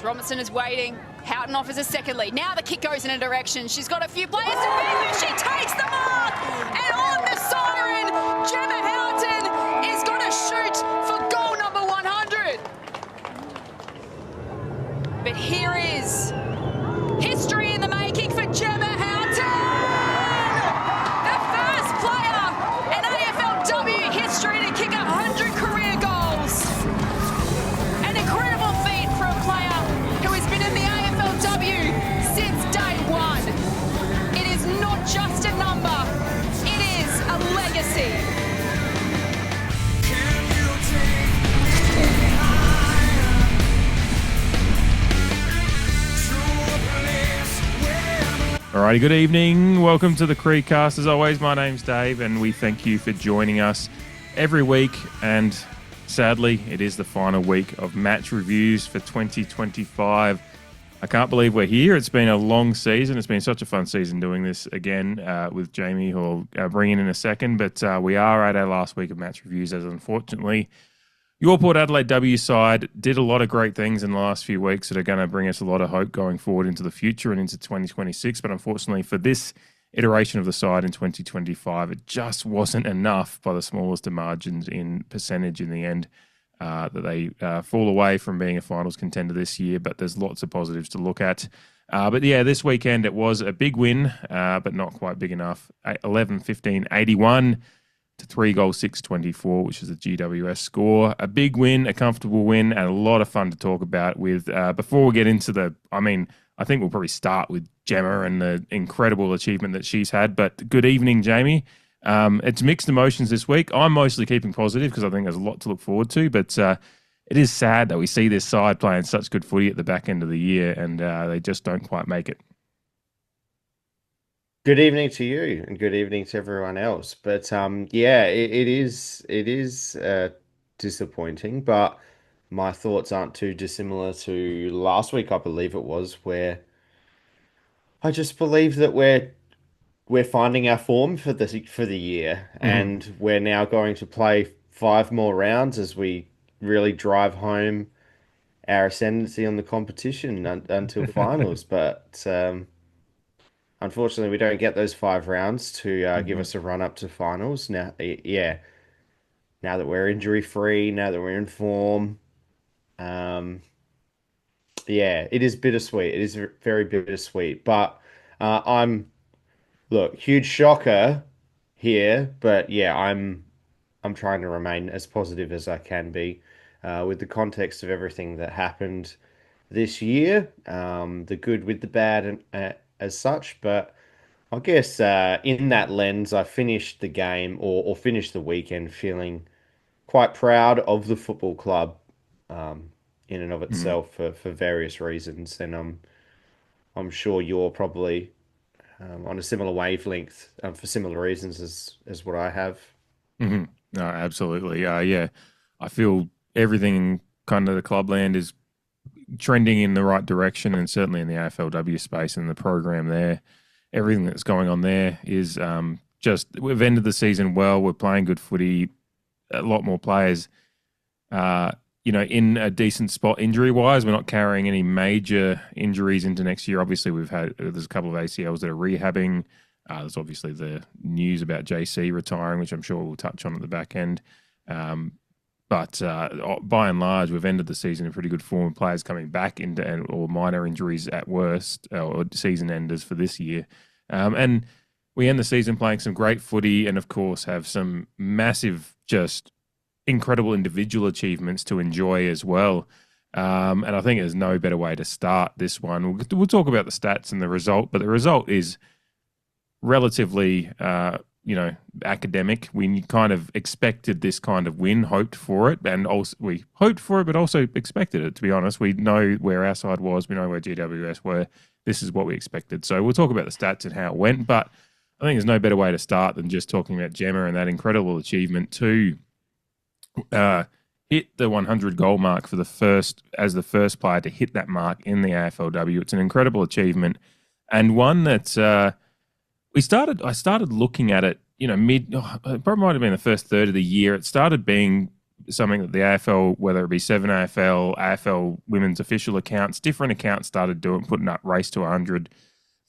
Robinson is waiting. Houghton offers a second lead. Now the kick goes in a direction. She's got a few players to beat where she takes the mark. And on the siren, Gemma Hough-TON is going to shoot for goal number 100. But here is history in the making for Gemma Hough-TON. The first player in AFLW history to kick 100 career goals. An incredible feat for a player who has been in the AFLW since day one. It is not just a number, it is a legacy. Alrighty, good evening. Welcome to the CREEDCAST. As always, my name's Dave, and we thank you for joining us every week. And sadly, it is the final week of match reviews for 2025. I can't believe we're here. It's been a long season. It's been such a fun season doing this again with Jamie, who I'll bring in a second. But we are at our last week of match reviews, as unfortunately your Port Adelaide W side did a lot of great things in the last few weeks that are going to bring us a lot of hope going forward into the future and into 2026. But unfortunately for this iteration of the side in 2025, it just wasn't enough by the smallest of margins in percentage in the end that they fall away from being a finals contender this year. But there's lots of positives to look at. But yeah, this weekend it was a big win, but not quite big enough. 11-15-81. to 3 goals, 6-24, which is the GWS score. A big win, a comfortable win, and a lot of fun to talk about with. Before we get into I think we'll probably start with Gemma and the incredible achievement that she's had. But good evening, Jamie. It's mixed emotions this week. I'm mostly keeping positive because I think there's a lot to look forward to. But it is sad that we see this side playing such good footy at the back end of the year and they just don't quite make it. Good evening to you, and good evening to everyone else. But yeah, it is disappointing. But my thoughts aren't too dissimilar to last week, I believe it was, where I just believe that we're finding our form for the year, and we're now going to play 5 more rounds as we really drive home our ascendancy on the competition until finals. But unfortunately, we don't get those 5 rounds to give us a run up to finals. Now, yeah, now that we're injury free, now that we're in form, yeah, it is bittersweet. It is very bittersweet. But huge shocker here. But yeah, I'm trying to remain as positive as I can be with the context of everything that happened this year, the good with the bad and as such. But I guess in that lens, I finished the game or finished the weekend feeling quite proud of the football club in and of itself for various reasons. And I'm sure you're probably on a similar wavelength for similar reasons as what I have. No, absolutely. Yeah, I feel everything kind of the clubland is trending in the right direction, and certainly in the AFLW space and the program there, everything that's going on there is just, we've ended the season well. We're playing good footy, a lot more players, in a decent spot injury wise. We're not carrying any major injuries into next year. Obviously, there's a couple of ACLs that are rehabbing. There's obviously the news about JC retiring, which I'm sure we'll touch on at the back end. But by and large, we've ended the season in pretty good form. Players coming back or minor injuries at worst, or season enders for this year. And we end the season playing some great footy, and of course have some massive, just incredible individual achievements to enjoy as well. And I think there's no better way to start this one. We'll talk about the stats and the result, but the result is relatively academic. We kind of expected this kind of win, hoped for it, and also we hoped for it, but also expected it, to be honest. We know where our side was. We know where GWS were. This is what we expected. So we'll talk about the stats and how it went, but I think there's no better way to start than just talking about Gemma and that incredible achievement to hit the 100 goal mark as the first player to hit that mark in the AFLW. It's an incredible achievement, and one that I started looking at it, it probably might have been the first third of the year. It started being something that the AFL, whether it be 7AFL, AFL women's official accounts, different accounts started putting up race to 100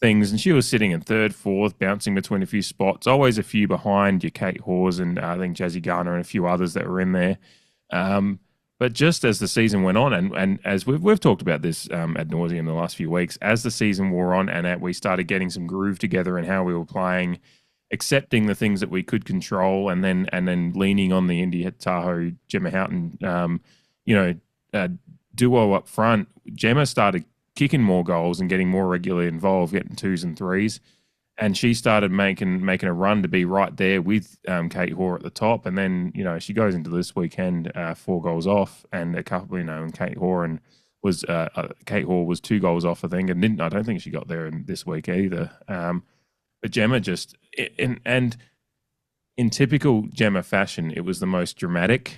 things, and she was sitting in third, fourth, bouncing between a few spots, always a few behind your Kate Hawes and I think Jazzy Garner and a few others that were in there. But just as the season went on, and as we've talked about this ad nauseum in the last few weeks, as the season wore on and we started getting some groove together in how we were playing, accepting the things that we could control, and then leaning on the Indy Tahau GEMMA HOUGH-TON, duo up front. Gemma started kicking more goals and getting more regularly involved, getting twos and threes. And she started making a run to be right there with Kate Hoare at the top. And then, she goes into this weekend 4 goals off, and a couple, and Kate Hoare Kate Hoare was 2 goals off, I think, and I don't think she got there in this week either. But Gemma and in typical Gemma fashion, it was the most dramatic.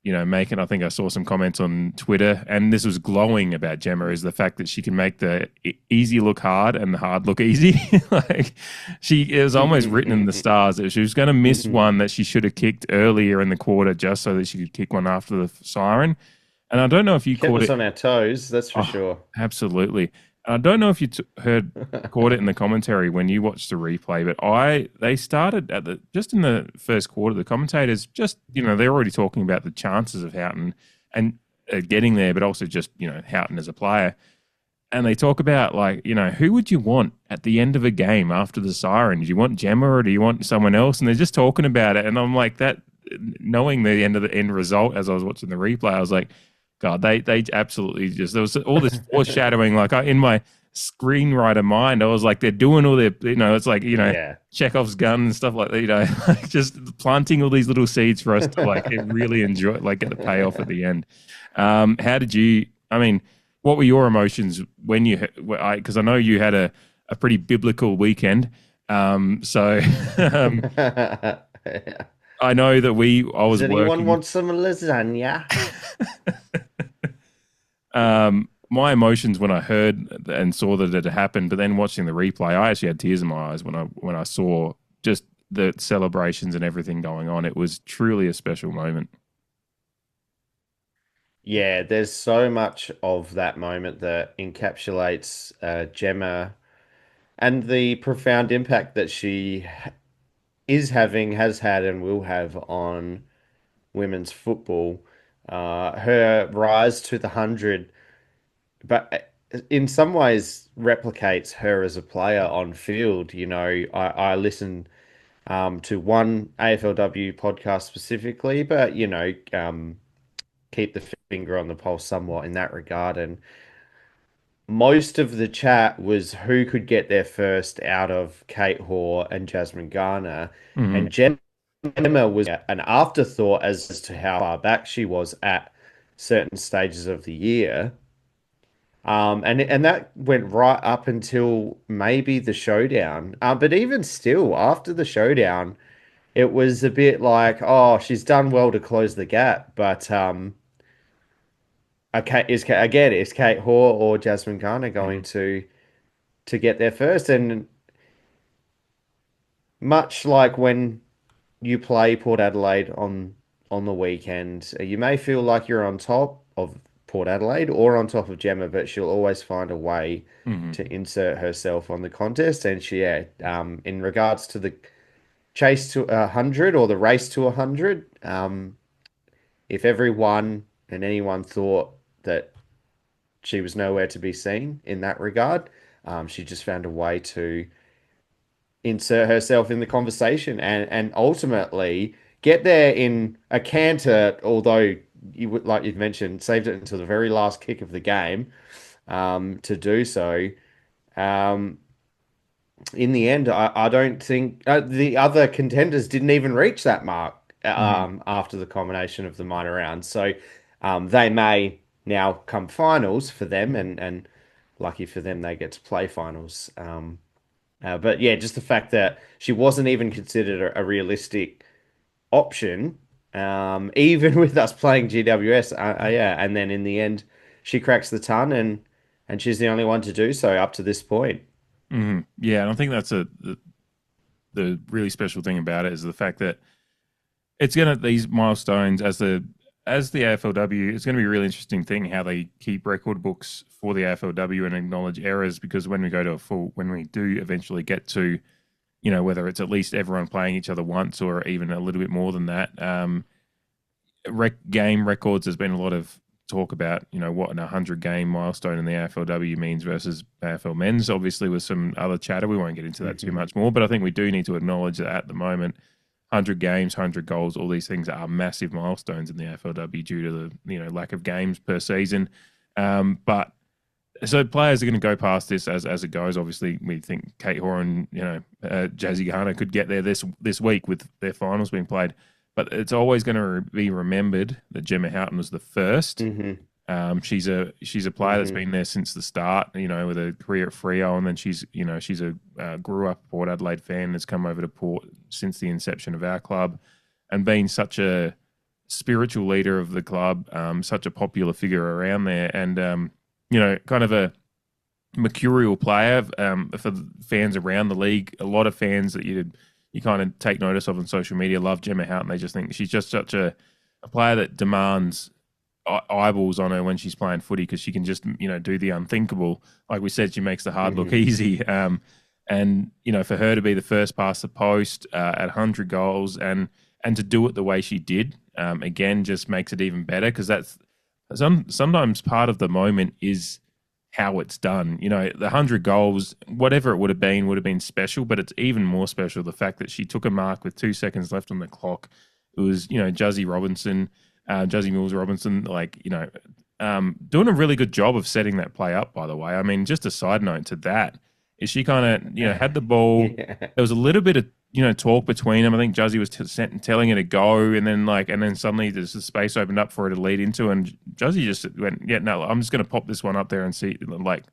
I think I saw some comments on Twitter, and this was glowing about Gemma, is the fact that she can make the easy look hard and the hard look easy. It was almost written in the stars that she was going to miss one that she should have kicked earlier in the quarter just so that she could kick one after the siren. And I don't know if you kept caught us it on our toes, that's for sure. Absolutely. I don't know if you caught it in the commentary when you watched the replay, but they started just in the first quarter. The commentators they're already talking about the chances of Houghton and getting there, but also just Houghton as a player, and they talk about who would you want at the end of a game after the siren? Do you want Gemma or do you want someone else? And they're just talking about it, and I'm like that, knowing the end result as I was watching the replay, I was like, God, they absolutely there was all this foreshadowing. In my screenwriter mind, I was like, they're doing all their, it's like, Chekhov's gun and stuff like that, just planting all these little seeds for us to really enjoy, get the payoff at the end. How did you, what were your emotions when because I know you had a pretty biblical weekend. I know that I was Does anyone working. want some lasagna? My emotions when I heard and saw that it had happened, but then watching the replay, I actually had tears in my eyes when I saw just the celebrations and everything going on. It was truly a special moment. Yeah, there's so much of that moment that encapsulates Gemma and the profound impact that she is having, has had, and will have on women's football. Her rise to the 100, but in some ways replicates her as a player on field. I listen to one AFLW podcast specifically, but keep the finger on the pulse somewhat in that regard. And most of the chat was who could get there first out of Kate Hoare and Jasmine Garner. Mm-hmm. And Gemma was an afterthought as to how far back she was at certain stages of the year. And that went right up until maybe the showdown. But even still, after the showdown, it was a bit like, oh, she's done well to close the gap. But is Kate Hoare or Jasmine Garner going to get there first? And much like when you play Port Adelaide on the weekend, you may feel like you're on top of Port Adelaide or on top of Gemma, but she'll always find a way to insert herself on the contest. And in regards to the chase to 100 or the race to 100, if everyone and anyone thought that she was nowhere to be seen in that regard, she just found a way to insert herself in the conversation and ultimately get there in a canter, although like you've mentioned, saved it until the very last kick of the game to do so. In the end, I don't think the other contenders didn't even reach that mark after the combination of the minor rounds. So they may now come finals for them, and lucky for them, they get to play finals. But yeah, just the fact that she wasn't even considered a realistic option, even with us playing GWS. And then in the end, she cracks the ton, and she's the only one to do so up to this point. Mm-hmm. Yeah, and I think that's the really special thing about it is the fact that it's gonna these milestones as the AFLW. It's going to be a really interesting thing how they keep record books for the AFLW and acknowledge errors because when we do eventually get to whether it's at least everyone playing each other once or even a little bit more than that. Game records, there's been a lot of talk about, what an 100 game milestone in the AFLW means versus AFL men's, obviously, with some other chatter. We won't get into that too much more, but I think we do need to acknowledge that at the moment, 100 games, 100 goals, all these things are massive milestones in the AFLW due to the lack of games per season. But so players are going to go past this as it goes. Obviously, we think Kate Horan, Jazzy Garner could get there this week with their finals being played. But it's always going to be remembered that Gemma Houghton was the 1st. She's a player that's been there since the start. With a career at Freo, and then she's a grew up Port Adelaide fan that's come over to Port since the inception of our club, and been such a spiritual leader of the club, such a popular figure around there, and kind of a mercurial player for fans around the league. A lot of fans that you kind of take notice of on social media love Gemma Houghton. They just think she's just such a player that demands eyeballs on her when she's playing footy because she can just do the unthinkable. Like we said, she makes the hard look easy. And for her to be the first past the post at 100 goals and to do it the way she did, again, just makes it even better because that's sometimes part of the moment is how it's done. The 100 goals, whatever it would have been special, but it's even more special the fact that she took a mark with 2 seconds left on the clock. It was, Juzzy Miles-Robinson, doing a really good job of setting that play up, by the way. I mean, just a side note to that is she kind of, had the ball. Yeah. There was a little bit of, talk between them. I think Juzzy was telling her to go, and then suddenly there's a space opened up for her to lead into, and Juzzy just went, yeah, no, I'm just going to pop this one up there and see,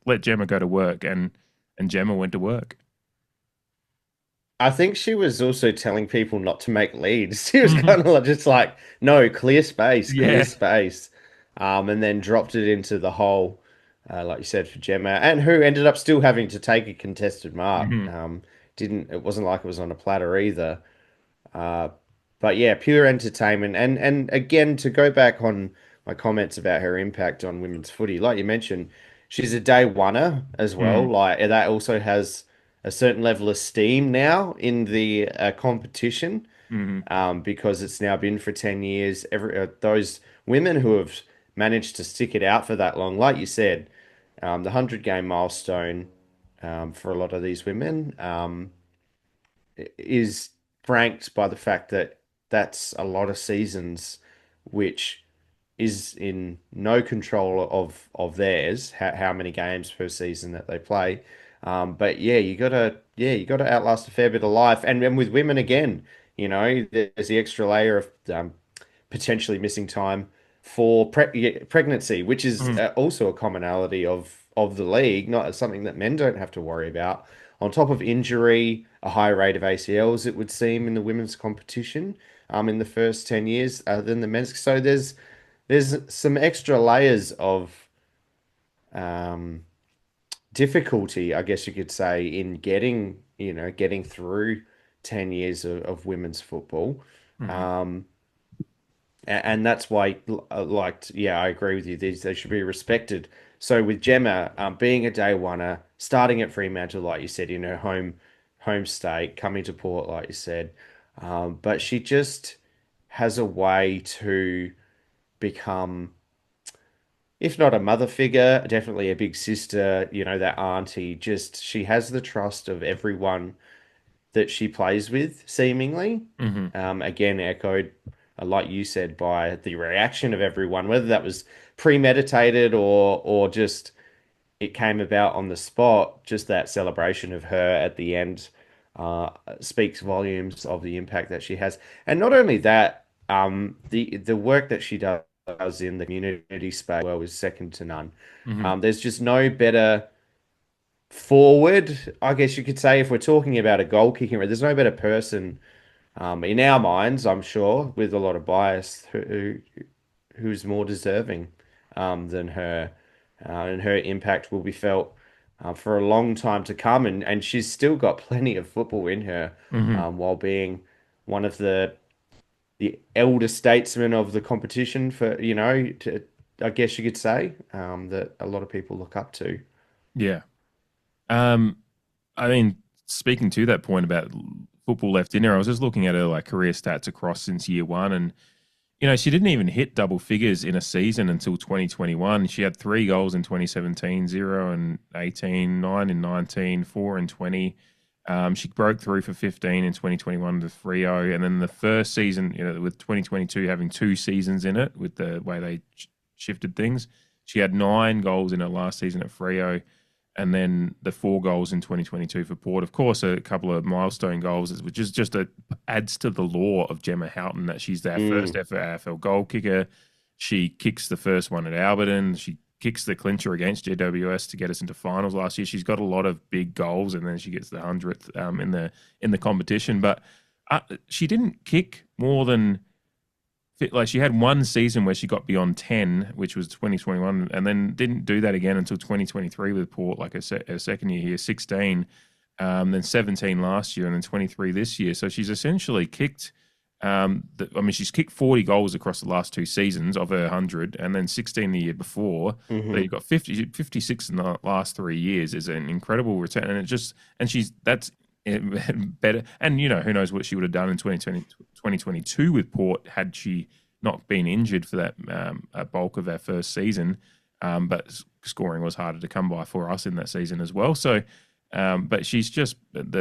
let Gemma go to work, and Gemma went to work. I think she was also telling people not to make leads. She was kind of just like, no, clear space, clear Yeah. space. And then dropped it into the hole, like you said, for Gemma, and who ended up still having to take a contested mark. It wasn't like it was on a platter either. Uh, but yeah, pure entertainment. And again, to go back on my comments about her impact on women's footy, like you mentioned, she's a day oneer as well. Mm. Like that also has a certain level of steam now in the competition, Mm. because it's now been for 10 years. Those women who have managed to stick it out for that long, like you said, the 100 game milestone, for a lot of these women, is franked by the fact that that's a lot of seasons, which is in no control of theirs, how many games per season that they play. But you gotta outlast a fair bit of life, and with women again, there's the extra layer of potentially missing time for pregnancy, which is Mm. also a commonality of the league, not something that men don't have to worry about. On top of injury, a high rate of ACLs, it would seem, in the women's competition, in the first 10 years, than the men's. So there's some extra layers of um, difficulty, I guess you could say, in getting through 10 years of women's football. Mm. Um, and that's why, yeah, I agree with you. They should be respected. So with Gemma, being a day oneer, starting at Fremantle, like you said, in her home state, coming to Port, like you said, but she just has a way to become, if not a mother figure, definitely a big sister, that auntie. Just she has the trust of everyone that she plays with, seemingly. Mm. Again, echoed, like you said, by the reaction of everyone, whether that was premeditated or just it came about on the spot. Just that celebration of her at the end speaks volumes of the impact that she has. And not only that, the work that she does in the community space well is second to none. Mm. There's just no better forward, I guess you could say, if we're talking about a goal kicking. There's no better person, in our minds, I'm sure, with a lot of bias, who's more deserving than her, and her impact will be felt for a long time to come. And she's still got plenty of football in her, Mm. while being one of the the elder statesman of the competition for, I guess you could say, that a lot of people look up to. Yeah. Um, I mean, speaking to that point about football left in her, I was just looking at her like career stats across since year one, and she didn't even hit double figures in a season until 2021. She had 3 goals in 2017, 0 and 18, 9 in 19, 4 and 20. She broke through for 15 in 2021 to 3-0. And then the first season, with 2022 having 2 seasons in it with the way they shifted things, she had 9 goals in her last season at 3-0. And then the 4 goals in 2022 for Port. Of course, a couple of milestone goals, which is just adds to the lore of Gemma Houghton that she's their first ever AFL goal kicker. She kicks the first one at Alberton. She kicks the clincher against GWS to get us into finals last year. She's got a lot of big goals, and then she gets the 100th in the competition. But she didn't kick more than, like, she had one season where she got beyond 10, which was 2021, and then didn't do that again until 2023 with Port, like a second year here, 16, then 17 last year, and then 23 this year. So she's essentially kicked, she's kicked 40 goals across the last 2 seasons of her 100, and then 16 the year before. Mm-hmm. But you've got 56 in the last 3 years is an incredible return. And that's better. And, who knows what she would have done in 2022 with Port had she not been injured for that a bulk of our first season. But scoring was harder to come by for us in that season as well. So, but she's just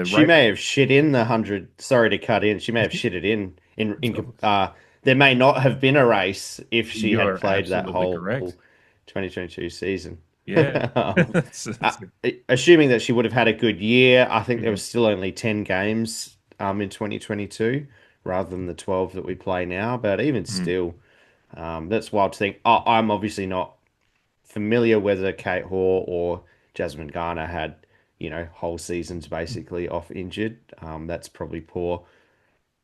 She may have shit in the 100. Sorry to cut in. She may have shit it in. There may not have been a race if she had played that whole correct. 2022 season. Yeah. Assuming that she would have had a good year, I think there was still only 10 games in 2022 rather than the 12 that we play now. But even still, that's wild to think. I'm obviously not familiar whether Kate Hoare or Jasmine Garner had, whole seasons basically off injured. That's probably poor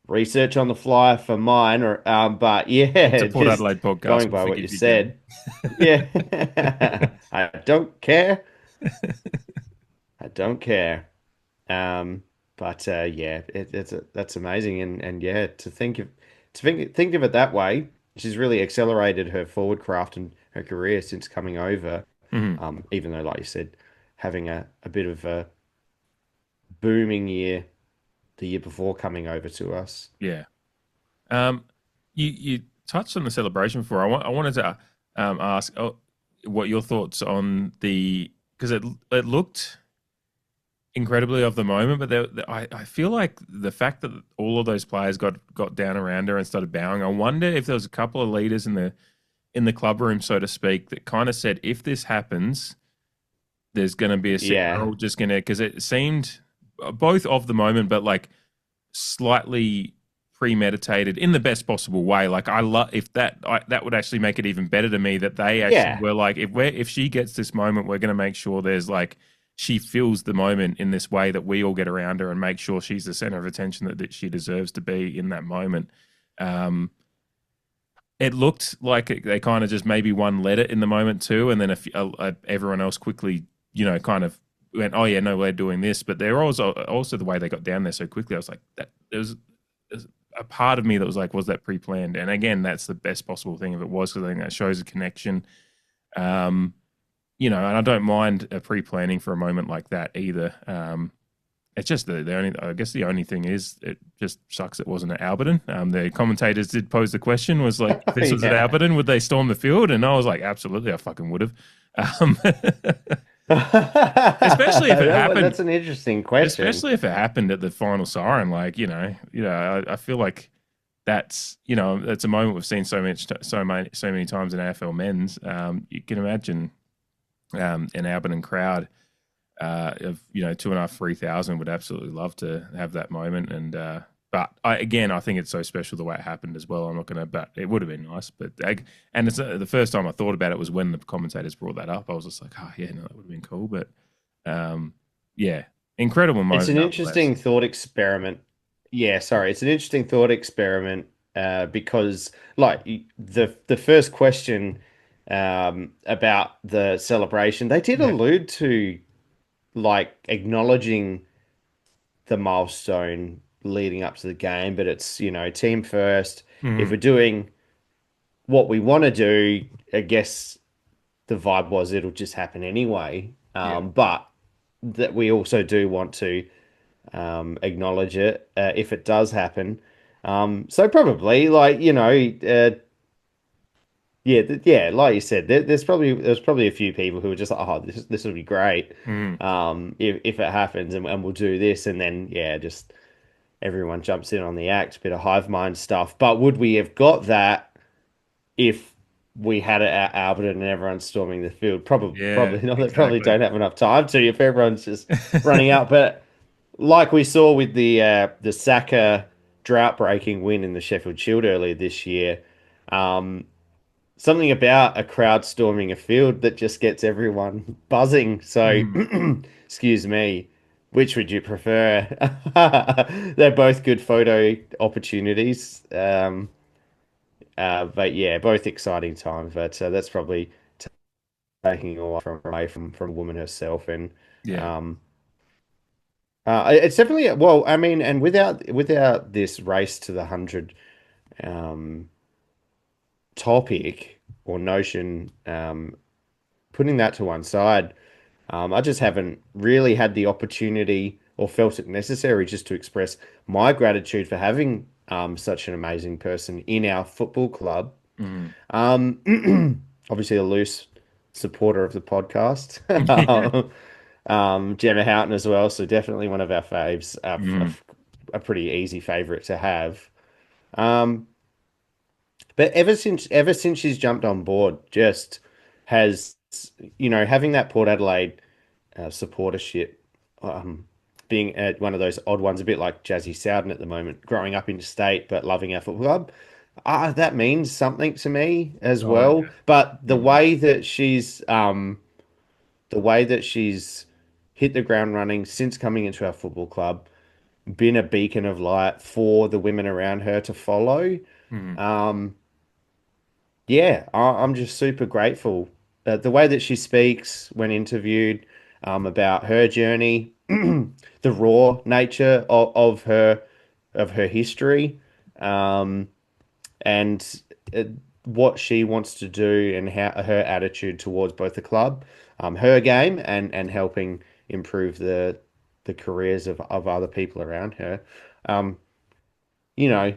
research on the fly for mine. But yeah, it's a Port just Adelaide podcast. going by what you said. Yeah, I don't care. I don't care. Yeah, that's amazing, and yeah, think of it that way. She's really accelerated her forward craft and her career since coming over. Even though, like you said, having a bit of a booming year the year before coming over to us. Yeah. You touched on the celebration before. I wanted to ask what your thoughts on because it looked incredibly of the moment, but I feel like the fact that all of those players got down around her and started bowing. I wonder if there was a couple of leaders in the club room, so to speak, that kind of said, if this happens, there's going to be a signal, just going to, because it seemed both of the moment, but like slightly premeditated in the best possible way. Like I love that would actually make it even better to me that they actually were like, if she gets this moment, we're going to make sure there's like, she feels the moment in this way that we all get around her and make sure she's the center of attention that she deserves to be in that moment. It looked like they kind of just maybe one let it in the moment too, and then everyone else quickly, kind of went, oh yeah, no, we're doing this. But they're also the way they got down there so quickly. I was like, there's a part of me that was like, was that pre-planned? And again, that's the best possible thing if it was, because I think that shows a connection. And I don't mind a pre-planning for a moment like that either. It's just the only thing is it just sucks it wasn't at Alberton. The commentators did pose the question, was like, if this was at Alberton, would they storm the field? And I was like, absolutely, I fucking would have. Especially if it happened. That's an interesting question. Especially if it happened at the final siren, like, I feel like that's a moment we've seen so many times in AFL men's. You can imagine an Alberton crowd of 2,500, 3,000 would absolutely love to have that moment. And but I think it's so special the way it happened as well. I'm not going to, but it would have been nice. But and it's the first time I thought about it was when the commentators brought that up. I was just like, oh yeah, no, that would have been cool. But yeah, incredible moment. It's an interesting thought experiment. Yeah, sorry, it's an interesting thought experiment because like the first question about the celebration, they did allude to like acknowledging the milestone leading up to the game, but it's, team first. If Mhm. we're doing what we want to do, I guess the vibe was it'll just happen anyway. Yeah. But that we also do want to acknowledge it if it does happen. So probably like yeah, yeah, like you said, there's probably a few people who are just like, oh, this will be great, Mhm. if it happens, and we'll do this, and then yeah, just everyone jumps in on the act, bit of hive mind stuff. But would we have got that if we had it at Albert and everyone's storming the field? Probably, Yeah, probably not. They probably exactly. don't have enough time to if everyone's just running out. But like we saw with the Saka drought breaking win in the Sheffield Shield earlier this year. Um, Something about a crowd storming a field that just gets everyone buzzing. So, Mhm. excuse me, which would you prefer? They're both good photo opportunities. But yeah, both exciting times. But that's probably taking away from a woman herself, and Yeah. um, it's definitely well. I mean, and without this race to the 100 um, topic or notion, putting that to one side, I just haven't really had the opportunity or felt it necessary just to express my gratitude for having such an amazing person in our football club. Mhm. Obviously, a loose supporter of the podcast, Yeah. Gemma Houghton as well. So definitely one of our faves, Mhm. a pretty easy favorite to have. Um, but ever since she's jumped on board, just has having that Port Adelaide supportership, um, being one of those odd ones, a bit like Jazzy Soudan at the moment, growing up interstate but loving our football club. That means something to me as Oh well. yeah. But Mhm. the way that she's hit the ground running since coming into our football club, been a beacon of light for the women around her to follow. Mhm. Um, yeah, I'm just super grateful. The way that she speaks when interviewed, about her journey, the raw nature of her history, um, and what she wants to do, and how her attitude towards both the club, her game, and helping improve the careers of other people around her. Um, you know,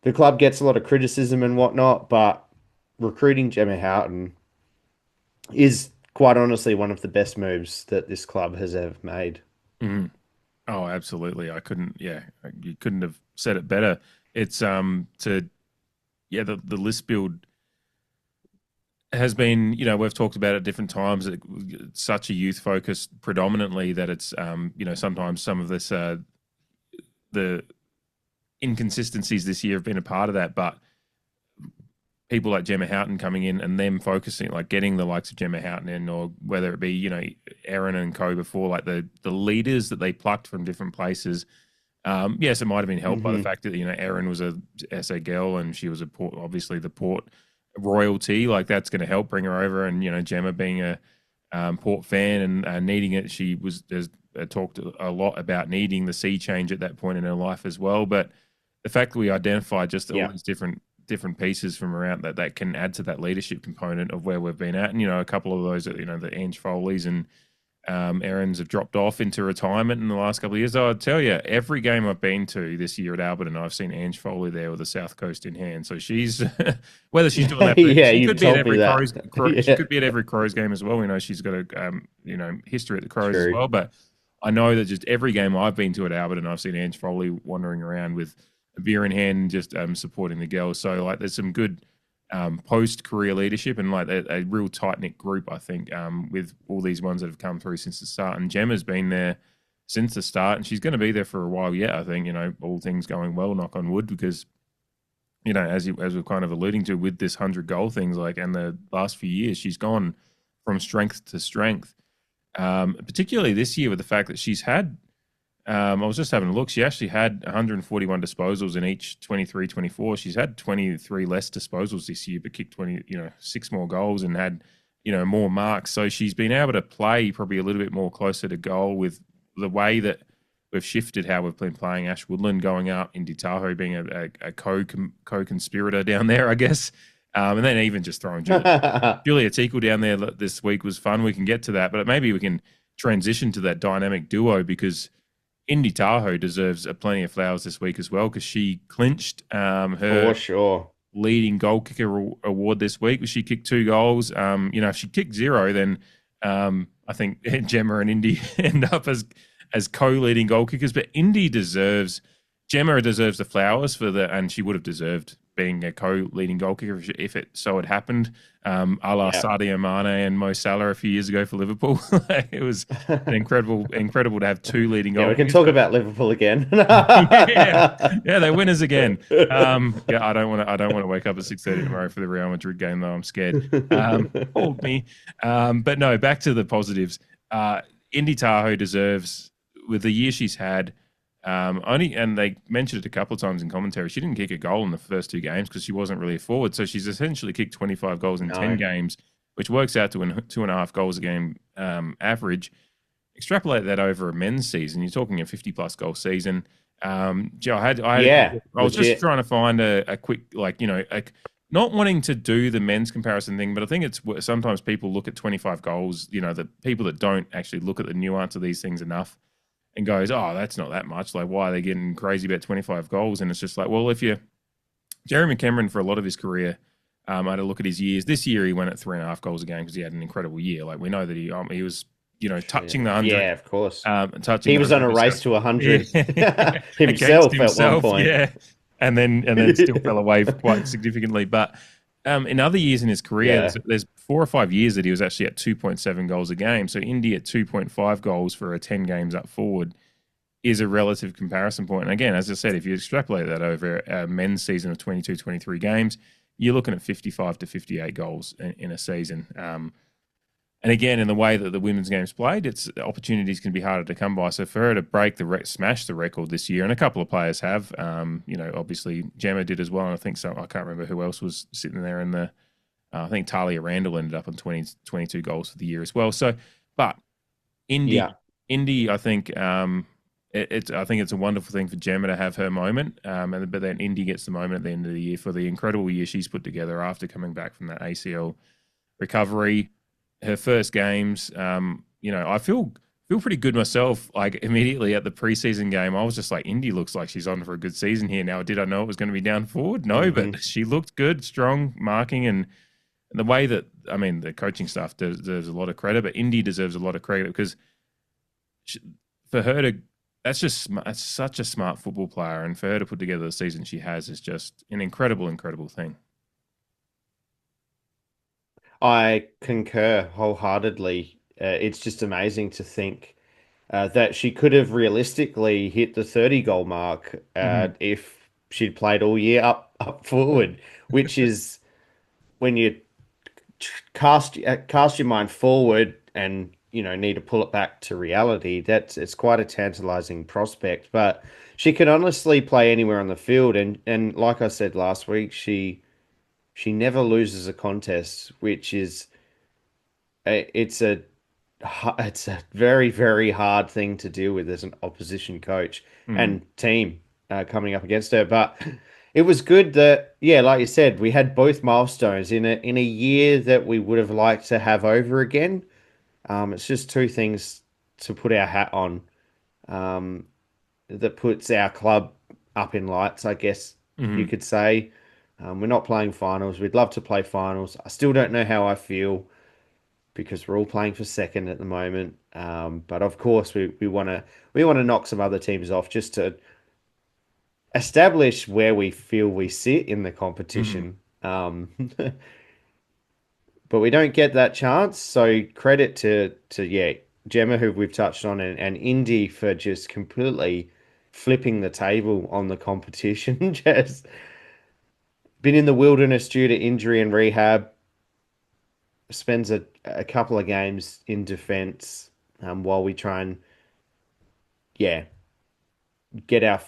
the club gets a lot of criticism and whatnot, but recruiting Gemma Houghton is quite honestly one of the best moves that this club has ever made. Mhm. Oh, absolutely. I couldn't. Yeah, you couldn't have said it better. It's to yeah the list build has been, we've talked about it at different times. It's such a youth focus predominantly that it's sometimes some of this the inconsistencies this year have been a part of that, but people like Gemma Houghton coming in and them focusing, like getting the likes of Gemma Houghton in, or whether it be, Aaron and co before, like the leaders that they plucked from different places. Yes, it might have been helped by the Hmm. fact that, Aaron was a SA girl and she was obviously the Port royalty. Like that's going to help bring her over. And, Gemma being a Port fan and needing it, she has talked a lot about needing the sea change at that point in her life as well. But the fact that we identify just all Yeah. these different pieces from around that can add to that leadership component of where we've been at. And, a couple of those, the Ange Foley's and Aaron's have dropped off into retirement in the last couple of years. I'll tell you, every game I've been to this year at Albert, and I've seen Ange Foley there with the South Coast in hand. So she's whether she's doing that, but Yeah, she you've could be at told me every that. She Yeah, could be at every Crows game as well. We know she's got a history at the Crows as true. well. But I know that just every game I've been to at Albert, and I've seen Ange Foley wandering around with a beer in hand, just supporting the girls. So like, there's some good post career leadership and like a real tight knit group, I think, with all these ones that have come through since the start. And Gemma's been there since the start, and she's going to be there for a while yet. I think, all things going well, knock on wood, because as we're kind of alluding to with this 100 goal things, like, and the last few years, she's gone from strength to strength. Particularly this year with the fact that she's had I was just having a look. She actually had 141 disposals in each 23-24. She's had 23 less disposals this year, but kicked 6 more goals and had, more marks. So she's been able to play probably a little bit more closer to goal with the way that we've shifted how we've been playing. Ash Woodland going up, Indy Tahau being a co-conspirator down there, I guess. And then even just throwing Julia Teakle down there this week was fun. We can get to that, but maybe we can transition to that dynamic duo because Indy Tahau deserves plenty of flowers this week as well because she clinched her For sure. leading goal kicker award this week. She kicked 2 goals. If she kicked 0, then I think Gemma and Indy end up as co-leading goal kickers. But Gemma deserves the flowers and she would have deserved being a co-leading goal kicker if it so had happened, a la Sadio Mane and Mo Salah a few years ago for Liverpool. It was incredible to have 2 leading goal kickers. We can talk about Liverpool again. yeah, they're winners again. I don't want to wake up at 6:30 tomorrow for the Real Madrid game though. I'm scared. Hold me. But no, back to the positives. Indy Tahau deserves, with the year she's had. And they mentioned it a couple of times in commentary, she didn't kick a goal in the first 2 games because she wasn't really a forward. So she's essentially kicked 25 goals in 10 games, which works out to a 2.5 goals a game average. Extrapolate that over a men's season, you're talking a 50-plus goal season. I was just trying to find a quick, not wanting to do the men's comparison thing, but I think it's sometimes people look at 25 goals, the people that don't actually look at the nuance of these things enough. And goes, oh, that's not that much. Like, why are they getting crazy about 25 goals? And it's just like, well, Jeremy Cameron for a lot of his career, I had a look at his years. This year he went at 3.5 goals a game because he had an incredible year. Like we know that he was, touching the 100. Yeah, of course. He was on a race to 100 himself at one point. Yeah, and then still fell away quite significantly. But in other years in his career, there's 4 or 5 years that he was actually at 2.7 goals a game. So Indy at 2.5 goals for a 10 games up forward is a relative comparison point. And again, as I said, if you extrapolate that over a men's season of 22, 23 games, you're looking at 55 to 58 goals in a season. And again, in the way that the women's game's played, opportunities can be harder to come by. So for her to smash the record this year, and a couple of players have, obviously Gemma did as well. And I think I can't remember who else was sitting there in the. I think Talia Randall ended up on 22 goals for the year as well. So, but Indy, I think I think it's a wonderful thing for Gemma to have her moment. But then Indy gets the moment at the end of the year for the incredible year she's put together after coming back from that ACL recovery. Her first games, I feel pretty good myself. Like immediately at the preseason game, I was just like, Indy looks like she's on for a good season here. Now, did I know it was going to be down forward? No, but she looked good, strong marking, and the way that the coaching staff deserves a lot of credit, but Indy deserves a lot of credit because for her to, that's such a smart football player, and for her to put together the season she has is just an incredible thing. I concur wholeheartedly. It's just amazing to think that she could have realistically hit the 30-goal mark if she'd played all year up forward, which is when you cast your mind forward and need to pull it back to reality. It's quite a tantalizing prospect, but she can honestly play anywhere on the field, and like I said last week, she never loses a contest, which is it's a very, very hard thing to deal with as an opposition coach and team coming up against her. But it was good that, like you said, we had both milestones in a year that we would have liked to have over again. It's just 2 things to put our hat on that puts our club up in lights, I guess you could say. We're not playing finals. We'd love to play finals. I still don't know how I feel because we're all playing for second at the moment. But of course, we want to knock some other teams off just to establish where we feel we sit in the competition. But we don't get that chance. So credit to Gemma, who we've touched on, and Indy for just completely flipping the table on the competition. Just been in the wilderness due to injury and rehab. Spends a couple of games in defense while we try and get our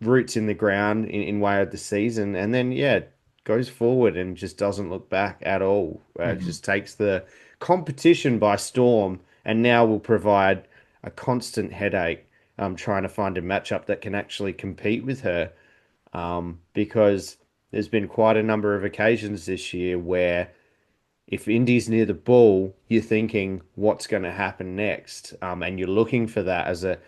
roots in the ground in way of the season, and then goes forward and just doesn't look back at all. Just takes the competition by storm, and now will provide a constant headache trying to find a matchup that can actually compete with her. Because there's been quite a number of occasions this year where if Indy's near the ball, you're thinking what's going to happen next, and you're looking for that as a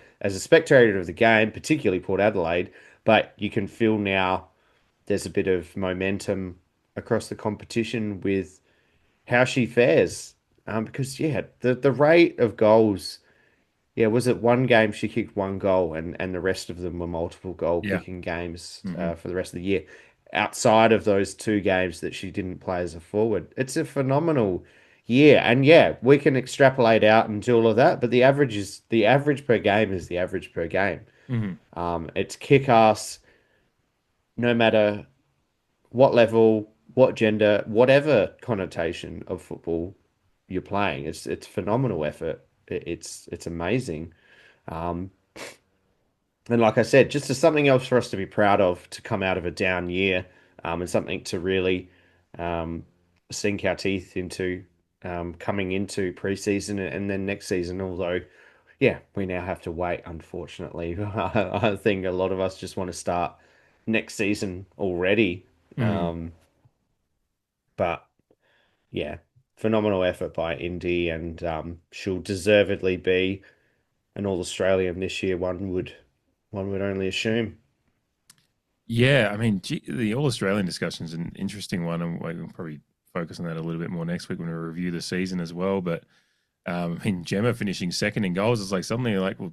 spectator of the game, particularly Port Adelaide. But you can feel now there's a bit of momentum across the competition with how she fares, because yeah, the rate of goals. Yeah, was it one game she kicked one goal and the rest of them were multiple goal Yeah. kicking games Hmm. for the rest of the year? Outside of those two games that she didn't play as a forward, it's a phenomenal year. And yeah, we can extrapolate out and do all of that, but the average per game is the average per game. Hmm. It's kick ass no matter what level, what gender, whatever connotation of football you're playing. It's phenomenal effort. It's amazing. Um, And like I said, just as something else for us to be proud of to come out of a down year, and something to really um, sink our teeth into coming into preseason and then next season. Although, yeah, we now have to wait, unfortunately. I think a lot of us just want to start next season already. Hmm. Um, but yeah, phenomenal effort by Indy, and she'll deservedly be an All Australian this year. One would only assume. Yeah, I mean, the All Australian discussion is an interesting one, and we'll probably focus on that a little bit more next week when we review the season as well. But I mean, Gemma finishing second in goals is like suddenly like, well,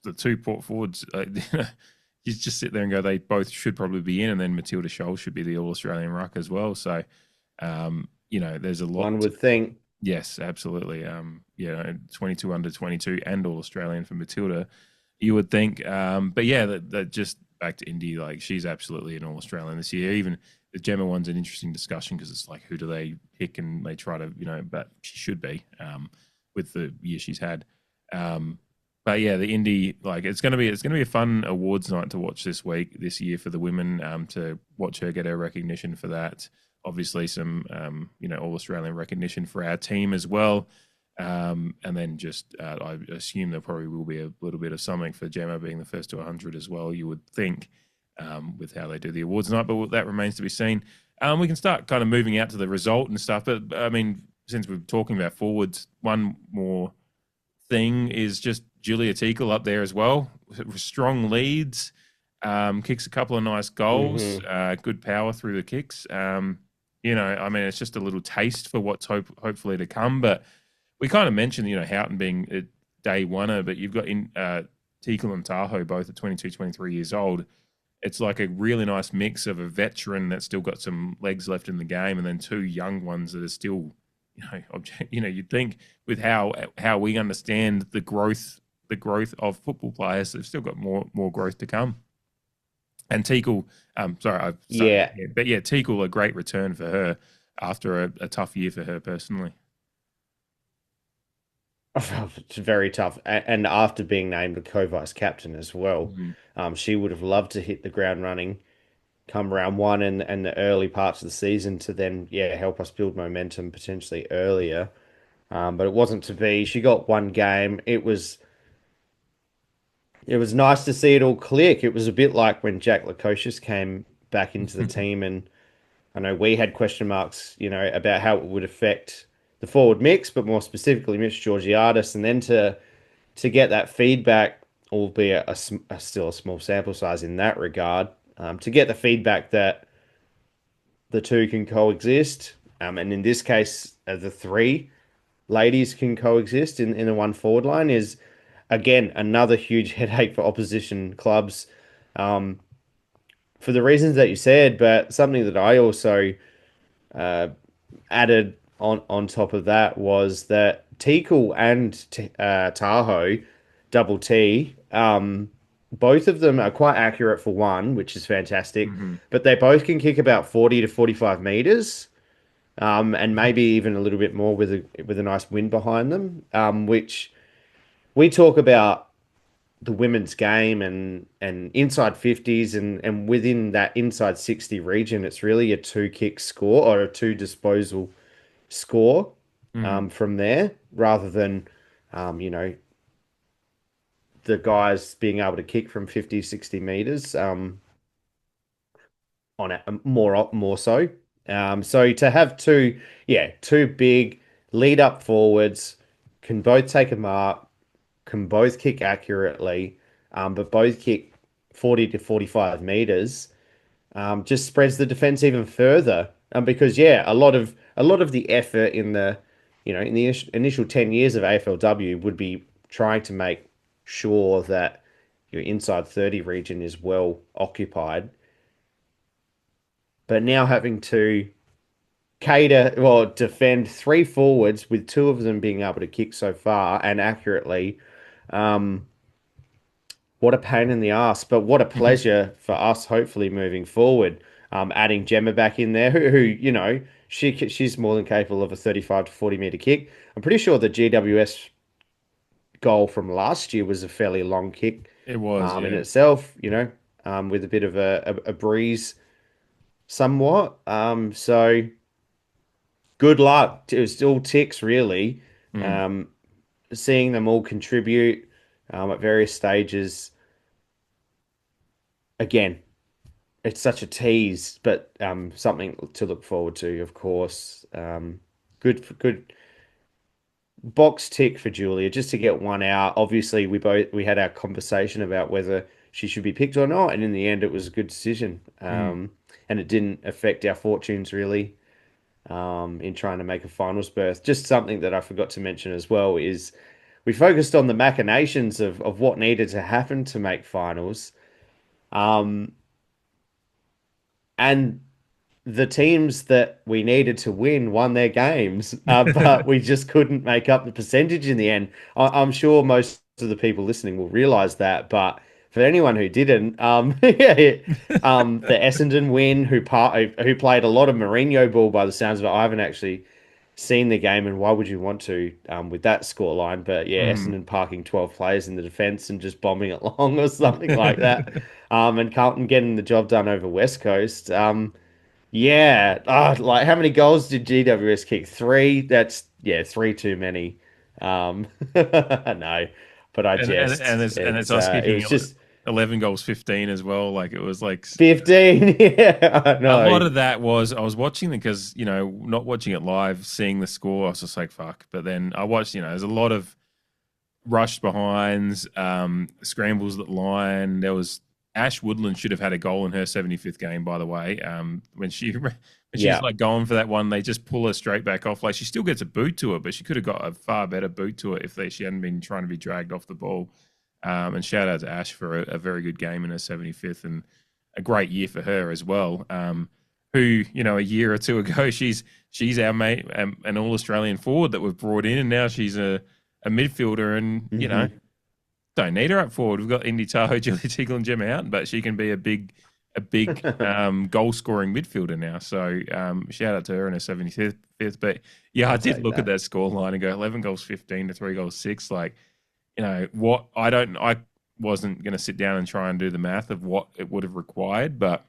the two port forwards, you just sit there and go, they both should probably be in, and then Matilda Scholl should be the All Australian ruck as well. So, there's a lot. One would think. Yes, absolutely. 22 under 22 and All Australian for Matilda, you would think. But yeah, that just back to Indy, like she's absolutely an All Australian this year. Even the Gemma one's an interesting discussion because it's like, who do they pick? And they try to, but she should be with the year she's had. But yeah, the Indy, like it's gonna be a fun awards night to watch this year for the women. To watch her get her recognition for that. Obviously, some All Australian recognition for our team as well. And then just I assume there probably will be a little bit of something for Gemma being the first to 100 as well. You would think with how they do the awards night, but that remains to be seen. We can start kind of moving out to the result and stuff. But I mean, since we're talking about forwards, one more thing is just Julia Teakle up there as well. Strong leads, kicks a couple of nice goals, Hmm. good power through the kicks. I mean, it's just a little taste for what's hopefully to come. But we kind of mentioned, Houghton being a day oneer, but you've got Teakle and Tahau both at 22, 23 years old. It's like a really nice mix of a veteran that's still got some legs left in the game, and then two young ones that are still, you'd think with how we understand the growth of football players, they've still got more growth to come. And Teakle, sorry, I've started, Yeah, but yeah, Teakle, a great return for her after a tough year for her personally. it's very tough. And after being named a co-vice captain as well, Mhm. she would have loved to hit the ground running come round one and the early parts of the season to then, yeah, help us build momentum potentially earlier. But it wasn't to be. She got one game. It was nice to see it all click. It was a bit like when Jack Lukosius came back into the team, and I know we had question marks, about how it would affect the forward mix, but more specifically Mitch Georgiadis, and then to get that feedback, albeit still a small sample size in that regard, to get the feedback that the two can coexist, and in this case, the three ladies can coexist in the one forward line is again another huge headache for opposition clubs, um, for the reasons that you said, but something that I also uh, added on top of that was that Teakle and Tahoe, double T, both of them are quite accurate for one, which is fantastic, Hmm. but they both can kick about 40 to 45 meters, and maybe even a little bit more with a nice wind behind them, which we talk about the women's game and inside 50s and within that inside 60 region, it's really a two kick score or a two disposal score Hmm. from there rather than um, you know the guys being able to kick from 50, 60 meters. On it more so. So to have two big lead up forwards, can both take a mark, can both kick accurately, but both kick 40 to 45 meters, just spreads the defense even further. Because a lot of the effort in the initial 10 years of AFLW would be trying to make sure that your inside 30 region is well occupied. But now having to defend three forwards with two of them being able to kick so far and accurately. What a pain in the ass, but what a pleasure for us, hopefully moving forward. Adding Gemma back in there, who she's more than capable of a 35 to 40 meter kick. I'm pretty sure the GWS goal from last year was a fairly long kick. It was, in yeah. itself, with a bit of a breeze, somewhat. So good luck. It was all ticks, really. Seeing them all contribute at various stages. Again, it's such a tease, but something to look forward to, of course. Good box tick for Julia, just to get one out. Obviously, we had our conversation about whether she should be picked or not, and in the end, it was a good decision. And it didn't affect our fortunes really. In trying to make a finals berth. Just something that I forgot to mention as well is we focused on the machinations of what needed to happen to make finals. And the teams that we needed to win won their games, but we just couldn't make up the percentage in the end. I'm sure most of the people listening will realize that, but for anyone who didn't, the Essendon win, who played a lot of Mourinho ball by the sounds of it. I haven't actually seen the game, and why would you want to with that scoreline? But yeah, Essendon parking 12 players in the defence and just bombing it long or something like that. And Carlton getting the job done over West Coast. Like how many goals did GWS kick? 3. That's 3 too many. No, but I jest. It's us It kicking was just 11 goals, 15 as well. Like it was like 15. Yeah, I know. a lot of that was I was watching it because not watching it live, seeing the score, I was just like fuck. But then I watched. There's a lot of rushed behinds, scrambles that line. There was Ash Woodland should have had a goal in her 75th game, by the way. When she's like going for that one, they just pull her straight back off. Like she still gets a boot to her, but she could have got a far better boot to her if she hadn't been trying to be dragged off the ball. And shout out to Ash for a very good game in her 75th and a great year for her as well. Who a year or two ago she's our mate, an All Australian forward that we've brought in, and now she's a midfielder, and don't need her up forward. We've got Indy Tahau, Julia Tickle, and Gemma Houghton, but she can be a big goal scoring midfielder now. So shout out to her in her 75th. But yeah, I did look at that scoreline and go 11 goals, 15 to 3 goals, 6. Like, what I wasn't going to sit down and try and do the math of what it would have required, but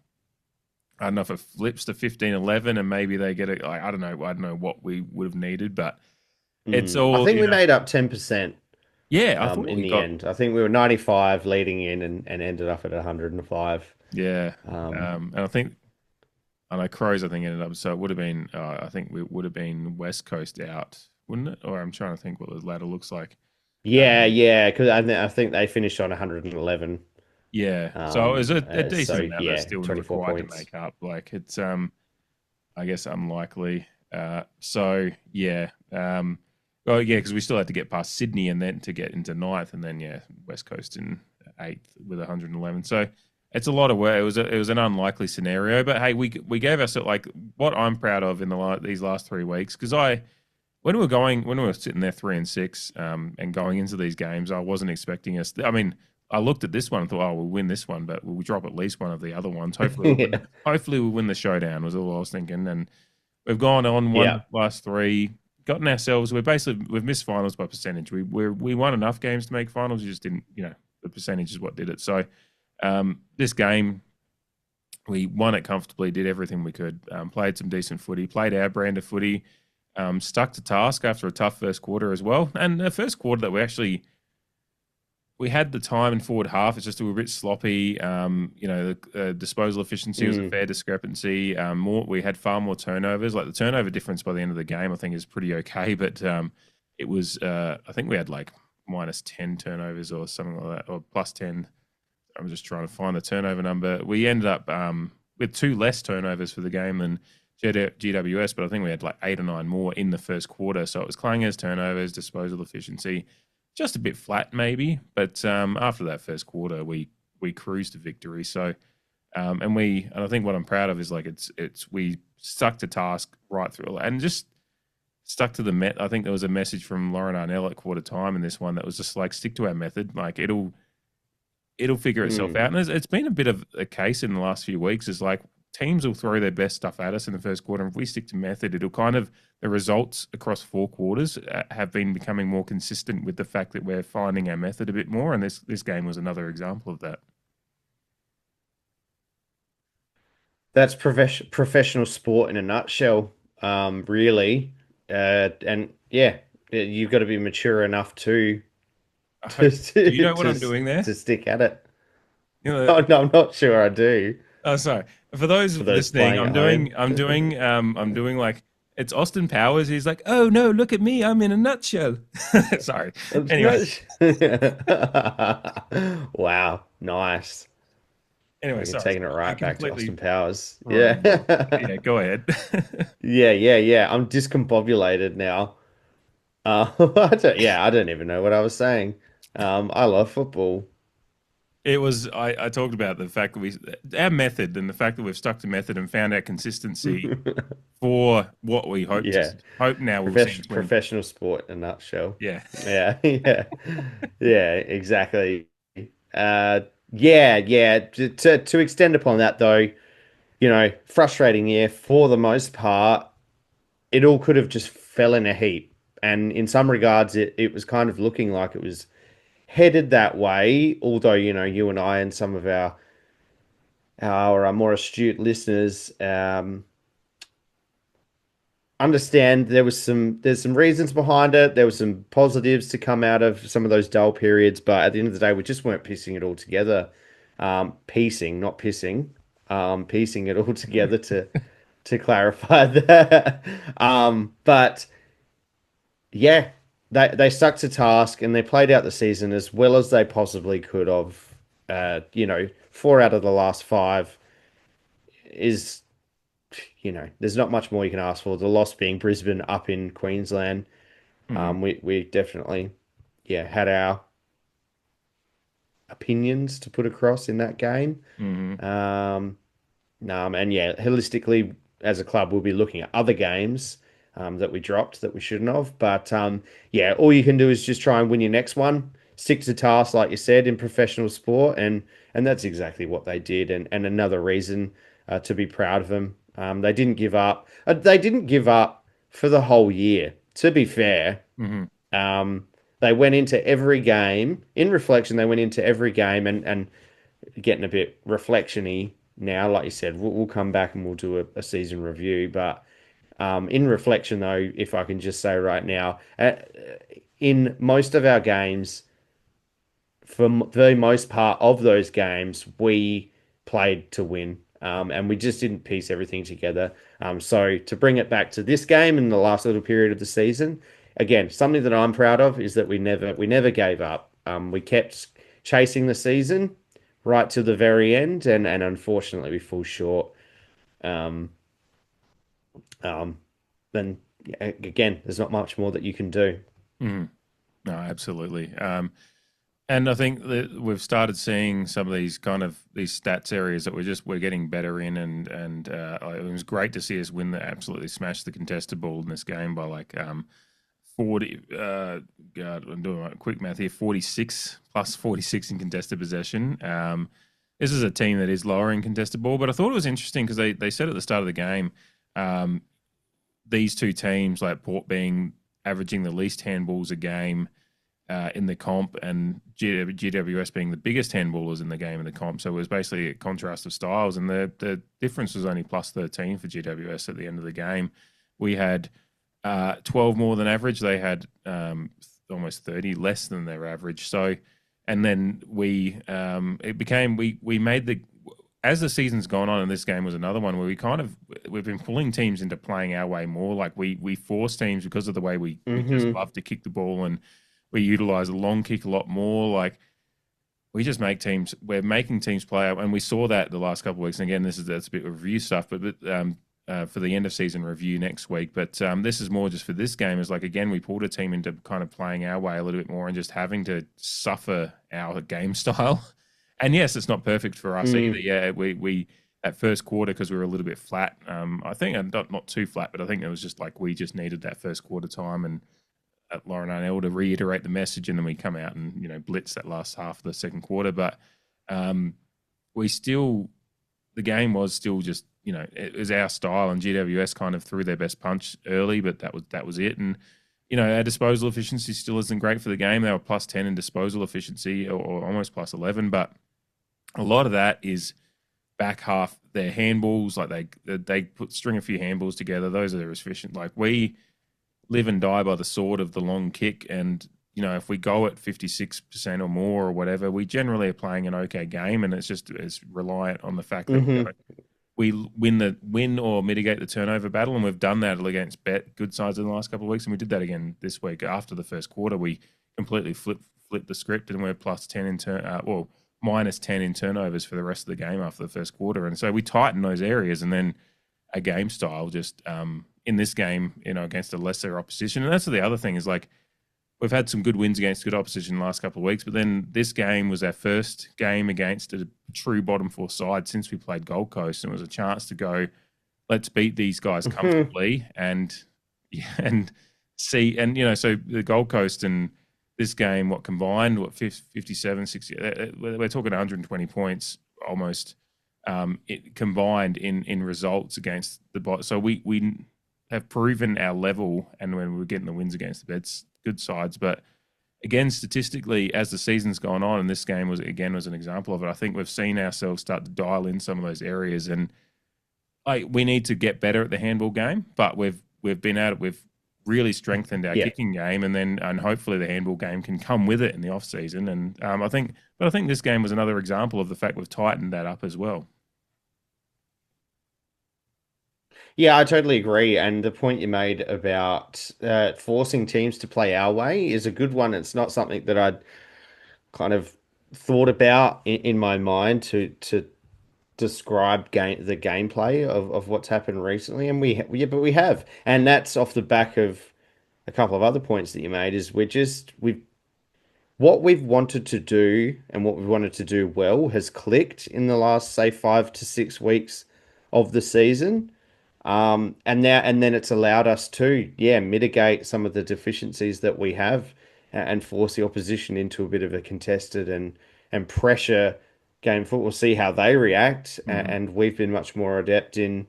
I don't know if it flips to 15-11 and maybe they get it. Like, I don't know what we would have needed, but it's all. I think we made up 10%. Yeah, I thought in the end, I think we were 95 leading in and ended up at 105. Yeah, and I know Crows. I think ended up. So it would have been. I think we would have been West Coast out, wouldn't it? Or I'm trying to think what the ladder looks like. Yeah, because I think they finished on 111. Yeah, so it was a decent amount. Yeah, Still 24 required points. to make up. Like it's I guess unlikely. So yeah. Well, yeah, because we still had to get past Sydney and then to get into 9th, and then West Coast in 8th with 111. So it's a lot of work. It was an unlikely scenario, but hey, we gave us like what I'm proud of in these last 3 weeks, because when we were sitting there 3 and 6 and going into these games, I wasn't expecting us. I mean, I looked at this one and thought, oh, we'll win this one, but we'll drop at least one of the other ones. Hopefully, hopefully we'll win the showdown was all I was thinking, and we've gone on one last 3. Gotten ourselves. We've missed finals by percentage. We won enough games to make finals. We just didn't. The percentage is what did it. So this game, we won it comfortably. Did everything we could. Played some decent footy. Played our brand of footy. Stuck to task after a tough first quarter as well. And the first quarter that we actually we had the time in forward half. It's just we were a bit sloppy. The disposal efficiency was a fair discrepancy. We had far more turnovers. Like the turnover difference by the end of the game, I think is pretty okay. But it was, I think we had like -10 turnovers or something like that, or +10. I'm just trying to find the turnover number. We ended up with 2 less turnovers for the game than GWS, but I think we had like 8 or 9 more in the first quarter. So it was Clanger's turnovers, disposal efficiency, just a bit flat maybe. But after that first quarter, we cruised to victory. So and I think what I'm proud of is like we stuck to task right through and just stuck to the met. I think there was a message from Lauren Arnell at quarter time in this one that was just like stick to our method. Like it'll figure itself out. And it's been a bit of a case in the last few weeks. Is like teams will throw their best stuff at us in the first quarter. And if we stick to method, it'll kind of the results across 4 quarters have been becoming more consistent with the fact that we're finding our method a bit more. And this game was another example of that. That's professional sport in a nutshell, really. And yeah, you've got to be mature enough to Do you know what I'm doing there? to stick at it. You know, Oh, no, I'm not sure I do. oh, sorry. For those listening, playing at I'm doing like it's Austin Powers. He's like, oh no, look at me, I'm in a nutshell. Sorry. Anyway, Wow, nice. You're You're taking it right back to Austin Powers. Yeah. Yeah. Yeah, go ahead. Yeah. I'm discombobulated now. I don't even know what I was saying. I love football. It was I talked about the fact that our method and the fact that we've stuck to method and found our consistency for what we hope now we'll see. Professional sport in a nutshell. Yeah. Yeah, exactly. To extend upon that though, frustrating year for the most part. It all could have just fell in a heap, and in some regards, it was kind of looking like it was headed that way. Although you and I and some of our more astute listeners understand there's some reasons behind it. There were some positives to come out of some of those dull periods, but at the end of the day, we just weren't piecing it all together. Piecing, not pissing. Piecing it all together to clarify that. But yeah, they stuck to task and they played out the season as well as they possibly could have. 4 out of the last 5 is, there's not much more you can ask for. The loss being Brisbane up in Queensland. We definitely, had our opinions to put across in that game. Holistically, as a club, we'll be looking at other games that we dropped that we shouldn't have. But all you can do is just try and win your next one. Stick to task, like you said, in professional sport, and that's exactly what they did. And another reason to be proud of them. They didn't give up. They didn't give up for the whole year. To be fair, they went into every game. In reflection, they went into every game and getting a bit reflection-y now. Like you said, we'll come back and we'll do a season review. But in reflection, though, if I can just say right now, in most of our games, for the most part of those games, we played to win. And we just didn't piece everything together. So to bring it back to this game in the last little period of the season, again, something that I'm proud of is that we never gave up. We kept chasing the season right to the very end, and unfortunately we fall short. Then again, there's not much more that you can do. No, absolutely. And I think that we've started seeing some of these these stats areas that we're getting better in, and it was great to see us win absolutely smash the contested ball in this game by like 40. God, I'm doing a quick math here. 46 plus 46 in contested possession. This is a team that is lower in contested ball, but I thought it was interesting because they said at the start of the game, these two teams, like Port being averaging the least handballs a game in the comp, and GWS being the biggest handballers in the game in the comp. So it was basically a contrast of styles, and the difference was only plus 13 for GWS at the end of the game. We had 12 more than average. They had almost 30 less than their average. So and then we made the as the season's gone on, and this game was another one where we've been pulling teams into playing our way more. Like we force teams because of the way we just love to kick the ball, and we utilize a long kick a lot more. Like we're making teams play out, and we saw that the last couple of weeks. And again, that's a bit of review stuff, but for the end of season review next week. But this is more just for this game. Is like, again, we pulled a team into kind of playing our way a little bit more and just having to suffer our game style. And yes, it's not perfect for us either. Yeah, we at first quarter, because we were a little bit flat. I think not too flat, but I think it was just like we just needed that first quarter time and Lauren Arnell to reiterate the message, and then we come out and blitz that last half of the second quarter. But the game was still just it was our style, and GWS kind of threw their best punch early, but that was it. And our disposal efficiency still isn't great for the game. They were plus 10 in disposal efficiency, or almost plus 11, but a lot of that is back half their handballs. Like they string a few handballs together. Those are efficient. Like we live and die by the sword of the long kick, and if we go at 56% or more or whatever, we generally are playing an okay game, and it's reliant on the fact that we win or mitigate the turnover battle, and we've done that against good sides in the last couple of weeks, and we did that again this week. After the first quarter, we completely flipped the script, and we're plus 10 in minus 10 in turnovers for the rest of the game after the first quarter, and so we tighten those areas, and then a game style just in this game, against a lesser opposition. And that's the other thing is, like, we've had some good wins against good opposition the last couple of weeks, but then this game was our first game against a true bottom four side since we played Gold Coast, and it was a chance to go, let's beat these guys comfortably and see. And, so the Gold Coast and this game, combined, 57, 60, we're talking 120 points almost combined in results against the bot. So we have proven our level, and when we're getting the wins against the good sides. But again, statistically, as the season's gone on, and this game was an example of it, I think we've seen ourselves start to dial in some of those areas, and we need to get better at the handball game. But we've been at it. We've really strengthened our kicking game, and hopefully the handball game can come with it in the off season. And I think this game was another example of the fact we've tightened that up as well. Yeah, I totally agree. And the point you made about forcing teams to play our way is a good one. It's not something that I'd kind of thought about in my mind to describe the gameplay of what's happened recently. And but we have. And that's off the back of a couple of other points that you made, is what we've wanted to do and what we wanted to do well has clicked in the last, say, 5 to 6 weeks of the season. And then it's allowed us to, mitigate some of the deficiencies that we have and force the opposition into a bit of a contested and pressure game football, see how they react. And we've been much more adept in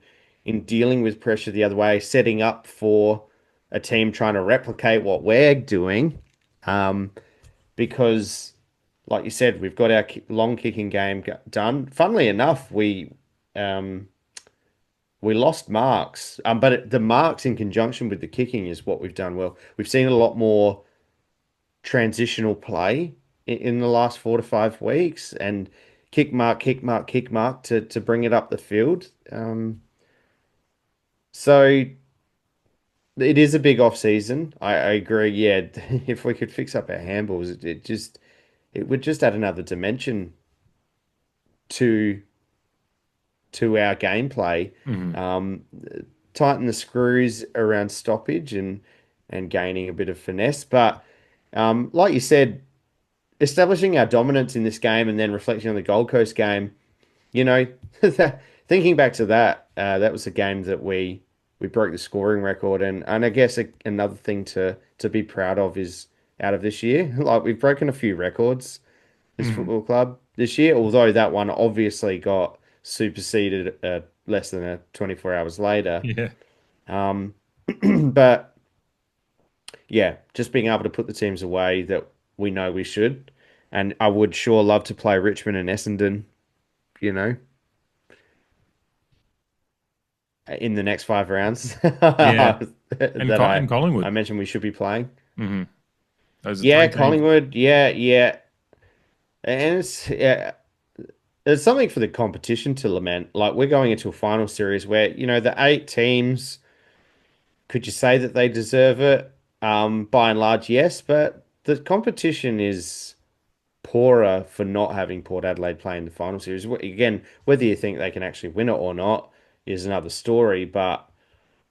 dealing with pressure the other way, setting up for a team trying to replicate what we're doing. Because, like you said, we've got our long kicking game done. Funnily enough, we lost marks, but the marks in conjunction with the kicking is what we've done well. We've seen a lot more transitional play in the last 4 to 5 weeks, and kick mark to bring it up the field. So it is a big off season. I agree. Yeah, if we could fix up our handballs, it would just add another dimension to our gameplay. Tighten the screws around stoppage and gaining a bit of finesse. But like you said, establishing our dominance in this game and then reflecting on the Gold Coast game, thinking back to that, that was a game that we broke the scoring record. And I guess another thing to be proud of is out of this year, like, we've broken a few records, this football club this year, although that one obviously got superseded less than 24 hours later. Yeah. But yeah, just being able to put the teams away that we know we should. And I would sure love to play Richmond and Essendon, in the next 5 rounds. Yeah. And Collingwood. I mentioned we should be playing. Those are Yeah, three teams. Collingwood. Yeah. And it's something for the competition to lament. Like we're going into a final series where, the 8 teams, could you say that they deserve it? By and large, yes, but the competition is poorer for not having Port Adelaide play in the final series. Again, whether you think they can actually win it or not is another story. But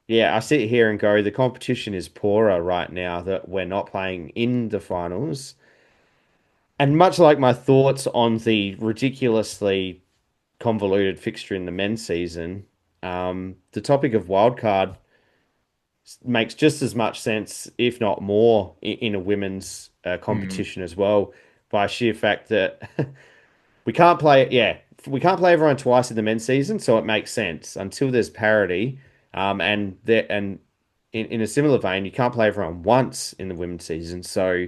yeah, I sit here and go, the competition is poorer right now that we're not playing in the finals. And much like my thoughts on the ridiculously convoluted fixture in the men's season, the topic of wildcard makes just as much sense, if not more, in a women's Mm, competition as well, by sheer fact that we can't play. Yeah, we can't play everyone twice in the men's season, so it makes sense until there's parity. And in a similar vein, you can't play everyone once in the women's season, so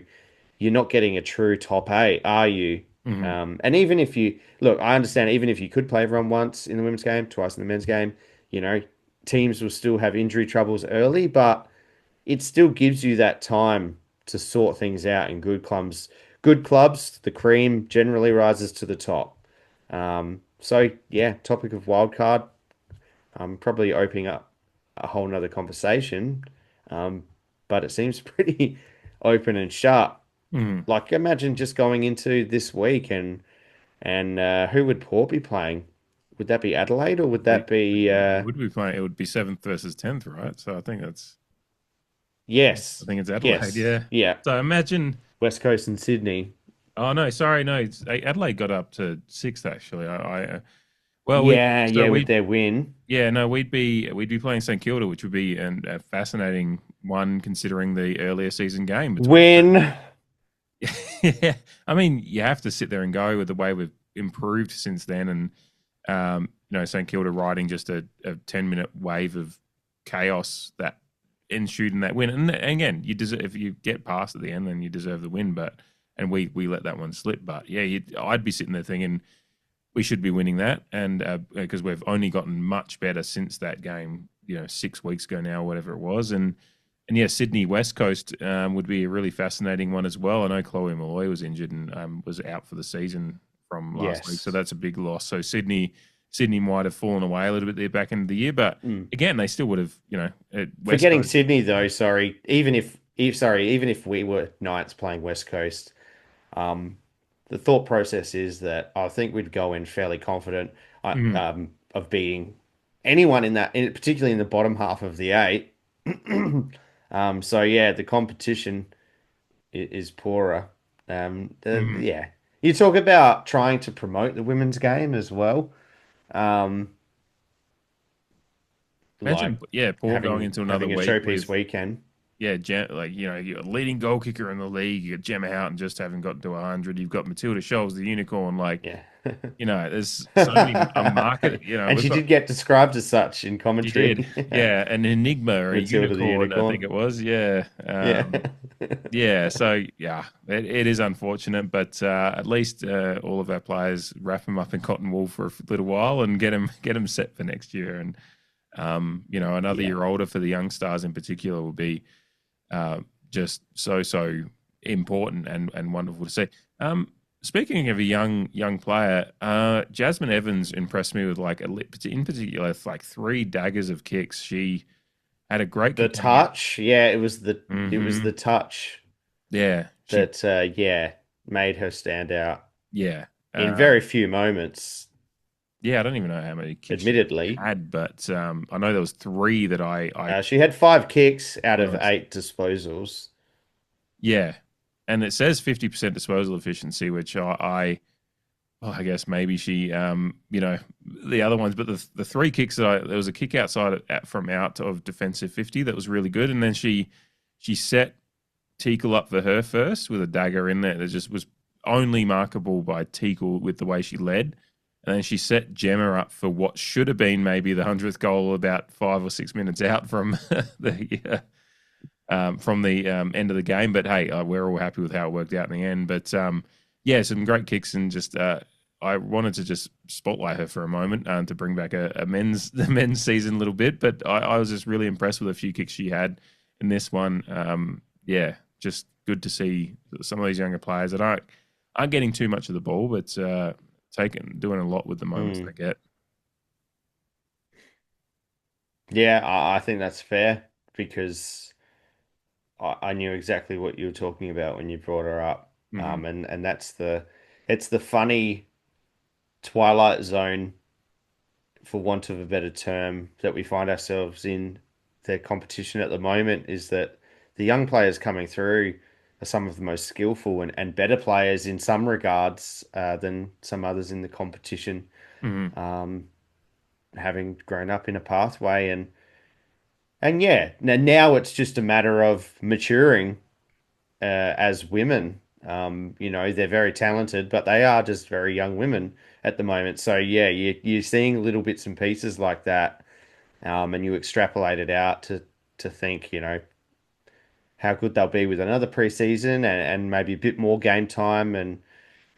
you're not getting a true top eight, are you? mhm. And even if you look, I understand. Even if you could play everyone once in the women's game, twice in the men's game, you know, teams will still have injury troubles early, but it still gives you that time to sort things out in good clubs. Good clubs, the cream generally rises to the top. So yeah, topic of wildcard. I'm probably opening up a whole nother conversation, um, but it seems pretty open and shut. Mhm. Like imagine just going into this week and who would Port be playing? Would that be Adelaide or would We that be would be playing. It would be seventh versus 10th, right? So I yes. think it's Adelaide. Yes. Yeah. Yeah. So imagine. West Coast and Sydney. Oh no, sorry, no. Adelaide got up to sixth actually. Well, we Yeah, so yeah, with we their win. yeah no we'd be playing St Kilda, which would be a fascinating one considering the earlier season game between the two. Win. Yeah, I mean you have to sit there and go with the way we've improved since then, and St Kilda riding just a 10-minute wave of chaos that ensued in that win. And again, you deserve, if you get past at the end, then you deserve the win. But and we let that one slip. But yeah, I'd be sitting there thinking we should be winning that, and because we've only gotten much better since that game, 6 weeks ago now, whatever it was, and yeah, Sydney West Coast would be a really fascinating one as well. I know Chloe Malloy was injured and was out for the season from last week, so Yes. that's a big loss. So Sydney might have fallen away a little bit there back end of the year, but Mm. again, they still would have, West Forgetting Coast. Sydney though, sorry. Even if we were Knights playing West Coast, um, the thought process is that I think we'd go in fairly confident Mhm, of beating anyone particularly in the bottom half of the eight. So yeah, the competition is poorer. mhm. Yeah, you talk about trying to promote the women's game as well. Um, like Imagine, yeah, Paul going having into another having a week showpiece with weekend. yeah, you're a leading goal kicker in the league. You got Gemma Houghton just haven't got to 100. You've got Matilda Scholes, the unicorn. Like, Yeah. there's so many a market. And We've she got. did get described as such in She did, commentary. yeah, an enigma or a Matilda the unicorn, I think unicorn. it was. Yeah, Yeah. yeah. So yeah, it is unfortunate, but at least all of our players wrap them up in cotton wool for a little while and get them set for next year. And another Yeah. year older for the young stars in particular will be uh, just so important and wonderful to see. Speaking of a young player, Jasmine Evans impressed me with in particular like 3 daggers of kicks. She had a great The kick coming out. touch, yeah, it was the touch Yeah, she that made her stand out yeah in um, very few moments, yeah. I don't even know how many kicks she admittedly. had, but I know there was 3 that I She had 5 kicks out of noticed. 8 disposals. Yeah, and it says 50% disposal efficiency, which well, I guess maybe she, the other ones, but the 3 kicks there was a kick outside from out of defensive 50 that was really good, and then she set Teakle up for her first with a dagger in there that just was only markable by Teakle with the way she led, and then she set Gemma up for what should have been maybe the 100th goal about 5 or 6 minutes out from the end of the game. But hey, we're all happy with how it worked out in the end. But yeah, some great kicks and just I wanted to just spotlight her for a moment to bring back the men's season a little bit. But I was just really impressed with a few kicks she had in this one. Yeah, just good to see some of these younger players that aren't getting too much of the ball, but doing a lot with the moments they Mm. get. Yeah, I think that's fair because I knew exactly what you were talking about when you brought her up. Hmm. And that's it's the funny twilight zone, for want of a better term, that we find ourselves in the competition at the moment is that the young players coming through are some of the most skillful and better players in some regards than some others in the competition, Hmm. um, having grown up in a pathway and yeah, now it's just a matter of maturing as women. They're very talented, but they are just very young women at the moment. So yeah, you're seeing little bits and pieces like that, and you extrapolate it out to think, how good they'll be with another preseason and maybe a bit more game time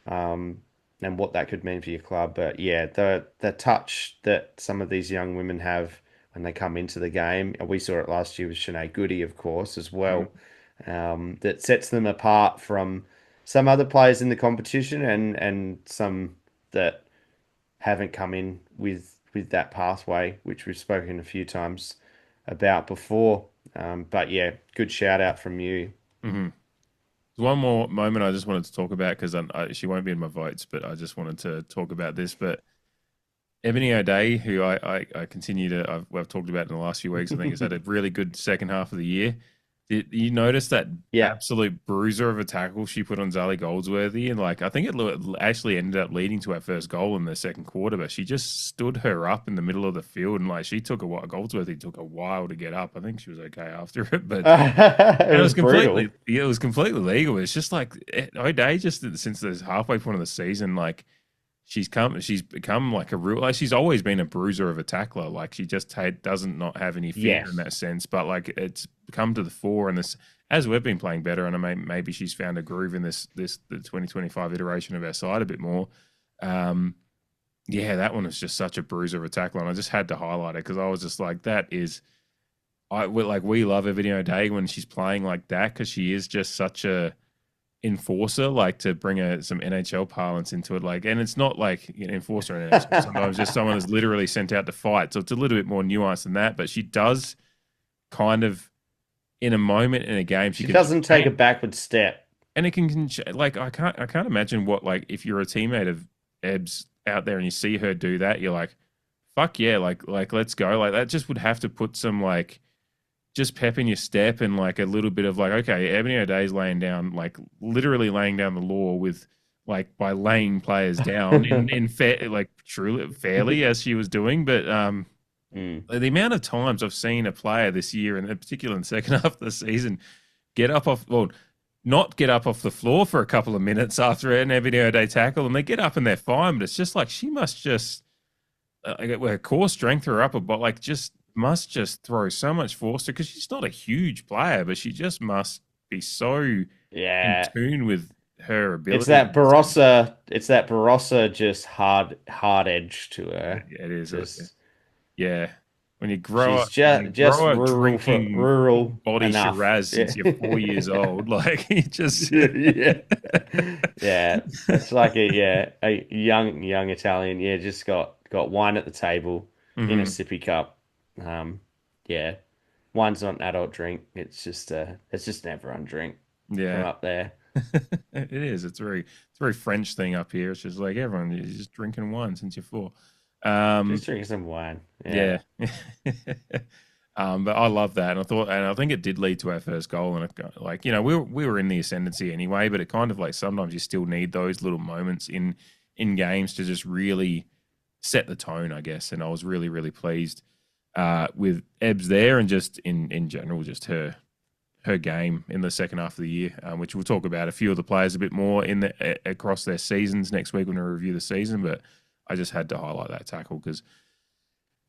um, and what that could mean for your club. But yeah, the touch that some of these young women have when they come into the game, and we saw it last year with Sinead Goody, of course, as well, that sets them apart from some other players in the competition and some that haven't come in with that pathway, which we've spoken a few times about before. But yeah, good shout out from you. Hmm. One more moment I just wanted to talk about because she won't be in my votes, but I just wanted to talk about this. But Ebony O'Day, who I continue to I've talked about in the last few weeks, I think has had a really good second half of the year. Did you notice that Yeah. absolute bruiser of a tackle she put on Zali Goldsworthy? And like I think it actually ended up leading to our first goal in the second quarter, but she just stood her up in the middle of the field and like she took a while. Goldsworthy took a while to get up. I think she was okay after it, but It and was brutal. it was completely legal. It's just like O'Day just since the halfway point of the season, like she's become like a real like she's always been a bruiser of a tackler. Like she just doesn't not have any fear in Yes. that sense. But like it's come to the fore, and this as we've been playing better, and maybe she's found a groove in this the 2025 iteration of our side a bit more. Um, yeah, that one was just such a bruiser of a tackler, and I just had to highlight it because I was just like, that is we love her video day when she's playing like that because she is just such a enforcer, like to bring some NHL parlance into it. Like, and it's not like enforcer in NHL. Sometimes just someone is literally sent out to fight. So it's a little bit more nuanced than that. But she does kind of in a moment in a game, she She can doesn't take a backward step. and it can like I can't imagine what like if you're a teammate of Ebbs out there and you see her do that, you're like, fuck yeah, like let's go. Like that just would have to put some like just pep in your step and like a little bit of like, okay, Ebony O'Day's laying down, like literally laying down the law with like by laying players down in fair, like truly fairly as she was doing. But Mm. the amount of times I've seen a player this year, and in particular in the second half of the season, get up off, well, not get up off the floor for a couple of minutes after an Ebony O'Day tackle, and they get up and they're fine. But it's just like she must just her core strength her upper but like just must just throw so much force to because she's not a huge player, but she just must be so in Yeah. tune with her It's ability. that Barossa just hard edge to her. It is, Just yeah. When you grow she's up, when you just grow up rural for drinking full rural body enough. Shiraz Yeah. since you're 4 years old, like you just Yeah. Yeah. It's like a young Italian. Yeah, just got wine at the table in a Mhm. sippy cup. Um, yeah. Wine's not an adult drink. It's just an everyone drink from Yeah. up there. It is. It's a very French thing up here. It's just like everyone is just drinking wine since you're four. Just Um, drinking some wine. yeah. Yeah. But I love that, and I think it did lead to our first goal, and it like we were in the ascendancy anyway, but it kind of like sometimes you still need those little moments in games to just really set the tone, I guess. And I was really really pleased with Ebbs there, and just in general, just her game in the second half of the year, which we'll talk about a few of the players a bit more in across their seasons next week when we review the season. But I just had to highlight that tackle because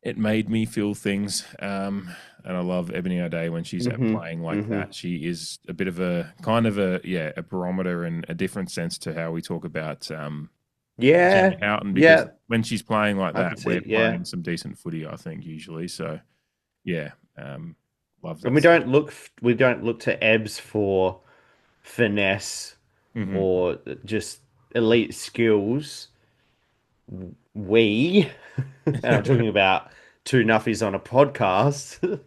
it made me feel things. And I love Ebony O'Day when she's out Hmm. playing like Hmm. that. She is a bit of a kind of a barometer and a different sense to how we talk about Gemma Yeah. Houghton, because Yeah. when she's playing like I that, can see we're it. Yeah. playing some decent footy, I think, usually. So yeah, love And that stuff. we don't look to Ebbs for finesse Hmm. or just elite skills, we, and I'm talking about two nuffies on a podcast,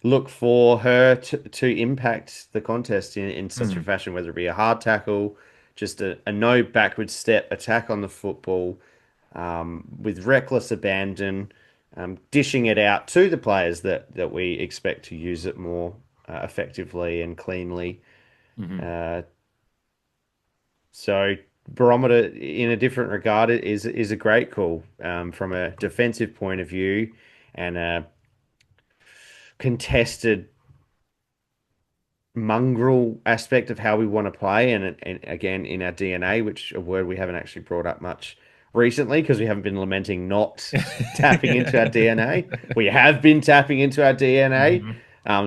look for her to impact the contest in such a Mm, fashion, whether it be a hard tackle, just a no backward step attack on the football, with reckless abandon, dishing it out to the players that we expect to use it more effectively and cleanly. hmm Uh, so barometer in a different regard is a great call from a defensive point of view and a contested mongrel aspect of how we want to play, and again in our DNA, which a word we haven't actually brought up much recently because we haven't been lamenting not tapping into our DNA. We have been tapping into our DNA. hmm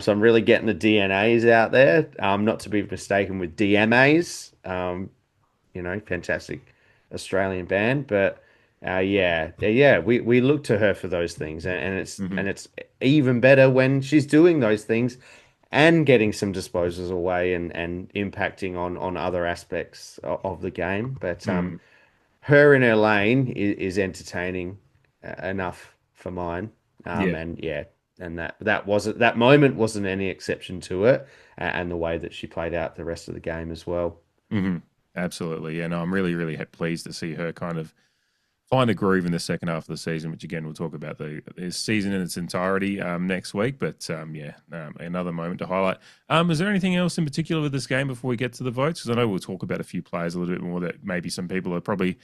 So I'm really getting the DNAs out there, not to be mistaken with DMAs. Fantastic Australian band, but yeah, we look to her for those things, and hmm it's even better when she's doing those things and getting some disposals away and impacting on other aspects of the game. But mm her in her lane is entertaining enough for mine. Yeah. And yeah, and that moment wasn't any exception to it, and the way that she played out the rest of the game as well. hmm Absolutely. Yeah, no, I'm really, really pleased to see her kind of find a groove in the second half of the season, which again, we'll talk about the season in its entirety next week. But another moment to highlight. Is there anything else in particular with this game before we get to the votes? Because I know we'll talk about a few players a little bit more that maybe some people are probably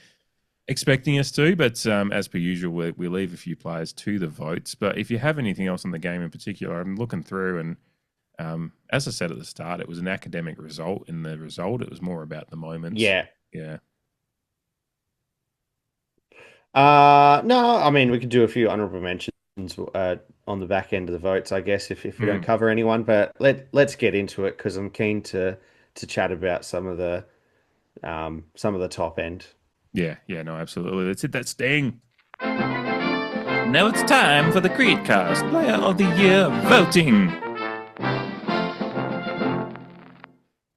expecting us to. But as per usual, we leave a few players to the votes. But if you have anything else on the game in particular, I'm looking through and as I said at the start, it was an academic result. In the result, it was more about the moments. Yeah. Yeah. No, I mean we could do a few honorable mentions on the back end of the votes, I guess, if we don't Mhm. cover anyone. But let's get into it because I'm keen to chat about some of the top end. Yeah, yeah, no, absolutely. Let's hit that sting. Now it's time for the CREEDCAST Player of the Year voting.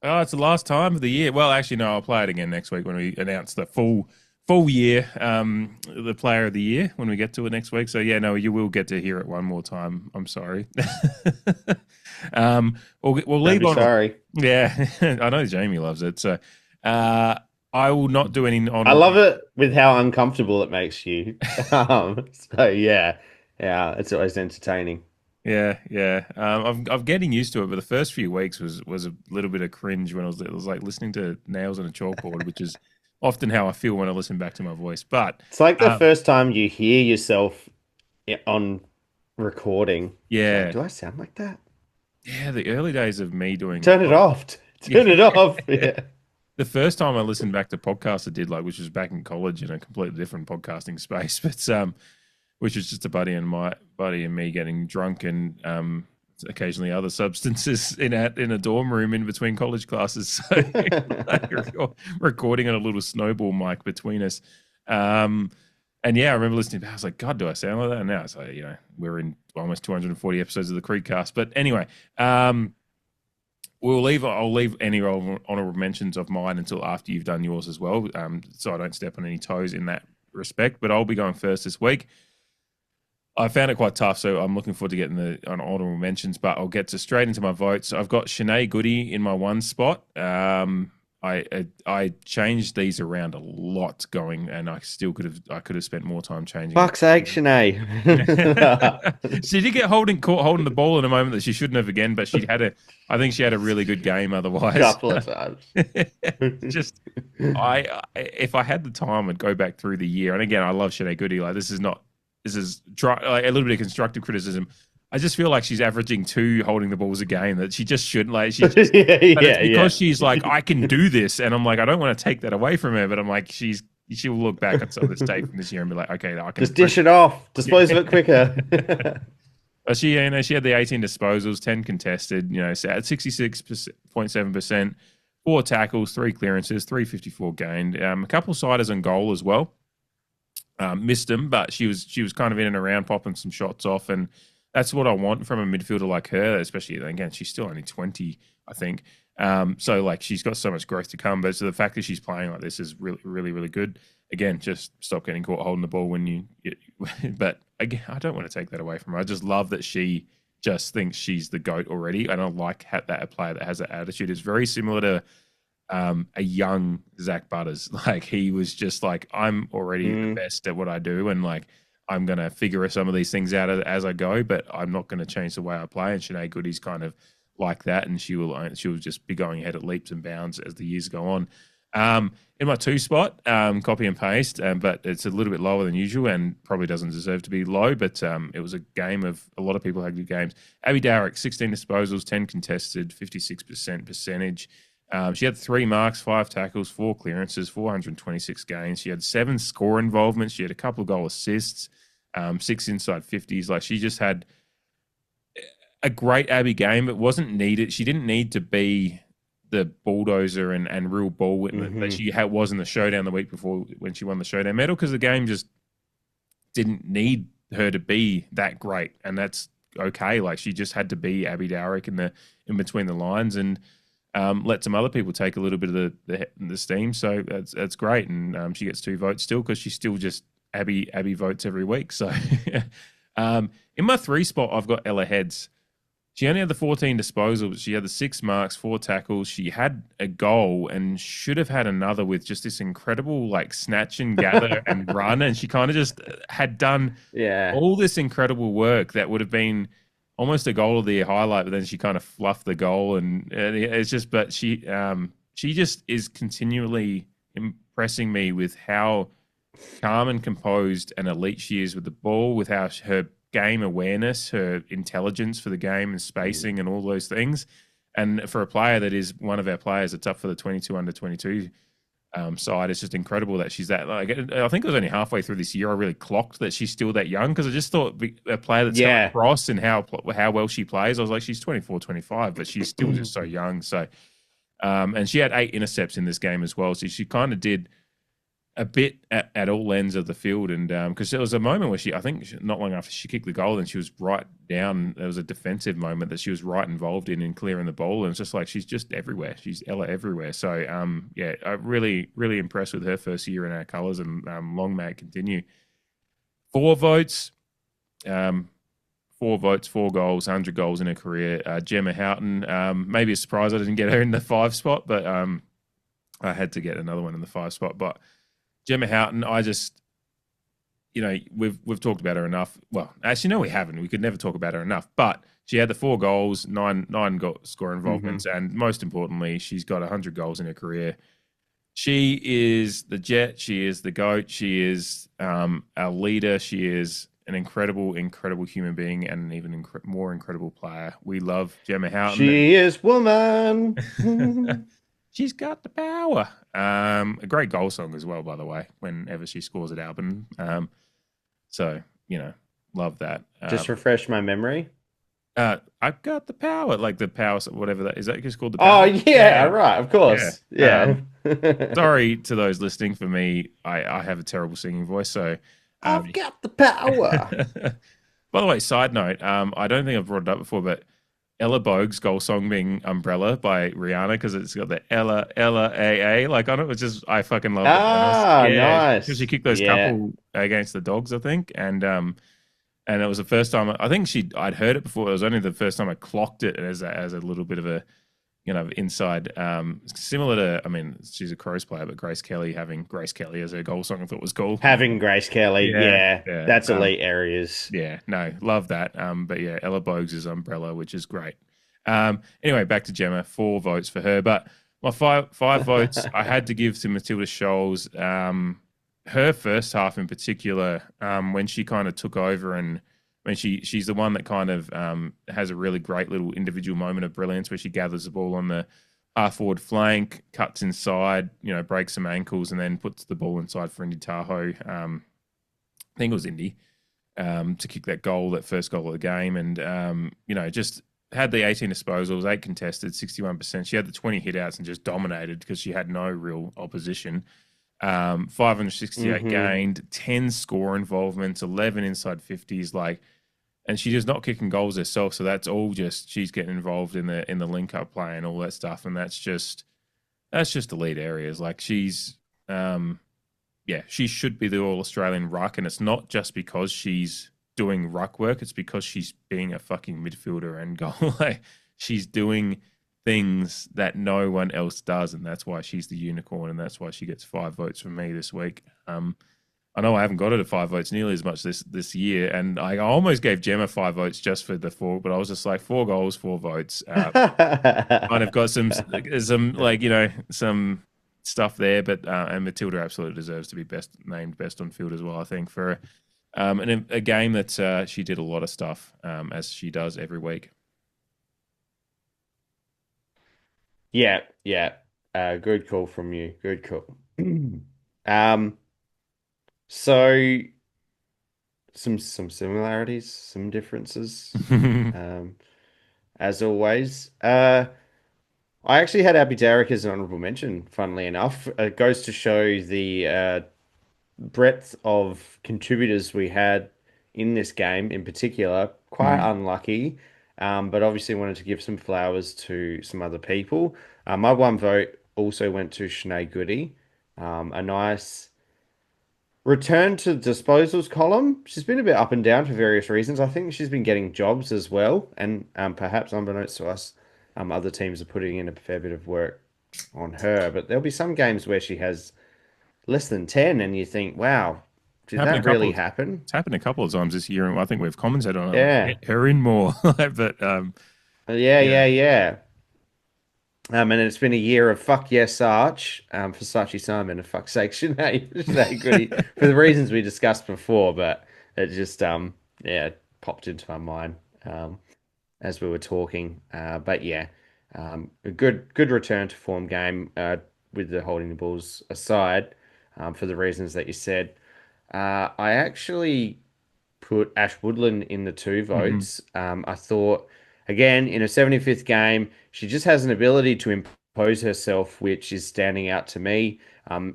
Oh, it's the last time of the year. Well, actually, no, I'll play it again next week when we announce the full year, the Player of the Year when we get to it next week. So yeah, no, you will get to hear it one more time. I'm sorry. We'll Don't leave be on. sorry. Yeah, I know Jamie loves it. So I will not do any I honorable. love it with how uncomfortable it makes you. So yeah, it's always entertaining. Yeah, yeah. I'm getting used to it, but the first few weeks was a little bit of cringe when it was like listening to nails on a chalkboard, which is often how I feel when I listen back to my voice. But It's like the um, first time you hear yourself on recording. It's like, yeah, do I sound like that? yeah, the early days of me doing Turn it off. Turn it off. yeah, Yeah. the first time I listened back to podcasts I did which was back in college in a completely different podcasting space, but which was just a buddy and me getting drunk and occasionally other substances in a dorm room in between college classes. So like, recording on a little snowball mic between us. And yeah, I remember listening back. I was like, God, do I sound like that? And now it's like, we're in almost 240 episodes of the CREEDCAST. But anyway, I'll leave any honorable mentions of mine until after you've done yours as well, so I don't step on any toes in that respect. But I'll be going first this week. I found it quite tough, so I'm looking forward to getting on honorable mentions. But I'll get straight into my votes. I've got Shanae Goody in my one spot. I changed these around a lot going, and I could have spent more time changing it. Fuck's sake, Shanae. She did get caught holding the ball in a moment that she shouldn't have again, but I think she had a really good game otherwise. Couple of times. Just if I had the time, I'd go back through the year. And again, I love Shanae Goody. Like this is like a little bit of constructive criticism. I just feel like she's averaging 2 holding the balls a game that she just shouldn't. Like she's because she's like, I can do this, and I'm like, I don't want to take that away from her, but I'm like, she will look back at some of this tape from this year and be like, okay, I can Just dish it off. Dispose of it quicker. She had the 18 disposals, 10 contested, at 66.7%, 4 tackles, 3 clearances, 354 gained, a couple siders on goal as well. Missed them, but she was kind of in and around, popping some shots off, and that's what I want from a midfielder like her. Especially again, she's still only 20, I think. So like she's got so much growth to come, but so the fact that she's playing like this is really, really, really good. Again, just stop getting caught holding the ball when you. But again, I don't want to take that away from her. I just love that she just thinks she's the GOAT already, and I like that a player that has that attitude. It's very similar to a young Zach Butters. Like he was just like, I'm already the best at what I do, and like I'm gonna figure some of these things out as I go, but I'm not gonna change the way I play. And Sinead Goody's kind of like that, and she'll just be going ahead at leaps and bounds as the years go on. In my 2 spot, copy and paste, but it's a little bit lower than usual and probably doesn't deserve to be low, but it was a game of a lot of people had good games. Abby Dowrick, 16 disposals, 10 contested, 56% percentage. She had 3 marks, 5 tackles, 4 clearances, 426 gains. She had 7 score involvements. She had a couple of goal assists, 6 inside 50s. Like she just had a great Abby game. It wasn't needed. She didn't need to be the bulldozer and real ball that she was in the showdown the week before when she won the showdown medal, because the game just didn't need her to be that great, and that's okay. Like she just had to be Abby Dowrick in between the lines and let some other people take a little bit of the steam. So that's great, and she gets 2 votes still because she's still just Abby votes every week. So in my 3 spot, I've got Ella Heads. She only had the 14 disposals. She had the 6 marks, 4 tackles. She had a goal and should have had another with just this incredible like snatch and gather and run. And she kind of just had done all this incredible work that would have been almost a goal of the year highlight, but then she kind of fluffed the goal. And it's just, but she just is continually impressing me with how calm and composed and elite she is with the ball, with how her game awareness, her intelligence for the game and spacing and all those things. And for a player that is one of our players that's up for the 22 under 22 side, it's just incredible that she's that. Like, I think it was only halfway through this year I really clocked that she's still that young, because I just thought a player that's come across and how well she plays, I was like, she's 24, 25, but she's still just so young. So, and she had 8 intercepts in this game as well. So she kind of did a bit at all ends of the field, and because there was a moment where I think not long after she kicked the goal, and she was right down. There was a defensive moment that she was right involved in clearing the ball, and it's just like she's just everywhere. She's Ella everywhere. So I'm really impressed with her first year in our colours, and long may it continue. 4 votes, 4 votes, 4 goals, 100 goals in her career. Gemma Houghton, maybe a surprise I didn't get her in the 5 spot, but I had to get another one in the 5 spot, but. Gemma Houghton, I just, we've talked about her enough. Well, actually, no, we haven't. We could never talk about her enough. But she had the 4 goals, 9 score involvements, and most importantly, she's got 100 goals in her career. She is the Jet. She is the GOAT. She is our leader. She is an incredible human being and an even more incredible player. We love Gemma Houghton. She is woman. She's got the power. A great goal song as well, by the way, whenever she scores at Albon. So, love that. Just refresh my memory. I've got the power, like the power, whatever that is. That just called the power? Oh, yeah, right, of course. Yeah. Sorry to those listening. For me, I have a terrible singing voice, so I've got the power. By the way, side note, I don't think I've brought it up before, but Ella Bogue's goal song being Umbrella by Rihanna, because it's got the Ella AA like on it, which is I fucking love it. Nice. Because she kicked those couple against the Dogs, I think, and it was the first time I'd heard it before. It was only the first time I clocked it as a little bit of a inside, similar to, I mean, she's a Crows player, but having Grace Kelly as her goal song, I thought was cool. Having Grace Kelly, that's elite areas. Yeah, no, love that. But yeah, Ella Bogues is Umbrella, which is great. Anyway, back to Gemma, 4 votes for her, but my 5 votes I had to give to Matilda Scholes. Her first half in particular, when she kind of took over, and when she's the one that kind of has a really great little individual moment of brilliance where she gathers the ball on the half forward flank, cuts inside, breaks some ankles, and then puts the ball inside for Indy Tahau. I think it was Indy, to kick that first goal of the game. And, just had the 18 disposals, 8 contested, 61%. She had the 20 hitouts and just dominated because she had no real opposition. 568 gained, 10 score involvements, 11 inside 50s. Like, and she does not kicking goals herself. So that's all just she's getting involved in the link up play and all that stuff, and that's just elite areas. Like um, yeah, she should be the All Australian ruck, and it's not just because she's doing ruck work; it's because she's being a fucking midfielder and goal. Like she's doing things that no one else does, and that's why she's the unicorn, and that's why she gets 5 votes from me this week. I know I haven't got her to 5 votes nearly as much this year, and I almost gave Gemma 5 votes just for the four, but I was just like 4 goals, 4 votes. Kind of got some like some stuff there, but and Matilda absolutely deserves to be named best on field as well. I think for a game that she did a lot of stuff as she does every week. Yeah, yeah. Good call from you. Good call. Um, so some similarities, some differences. Um, as always. I actually had Abby Derrick as an honorable mention, funnily enough. It goes to show the breadth of contributors we had in this game in particular. Quite Mhm. unlucky, but obviously wanted to give some flowers to some other people. My one vote also went to Shanae Goody. A nice return to the disposals column. She's been a bit up and down for various reasons. I think she's been getting jobs as well, and perhaps unbeknownst to us, other teams are putting in a fair bit of work on her. But there'll be some games where she has less than 10, and you think, wow, It's did happened a that couple really of happen? it's happened a couple of times this year, and I think we've commented on it. Like, Yeah. get her in more, but Yeah, yeah. yeah, yeah. And it's been a year of fuck yes, Arch, for Sachi Simon, and fuck's sake, Sinead Goody, for the reasons we discussed before, but it just, yeah, popped into my mind, as we were talking. But yeah, a good return to form game, with the holding the balls aside, for the reasons that you said. I actually put Ash Woodland in the two Mhm. votes. I thought, again, in a 75th game, she just has an ability to impose herself, which is standing out to me.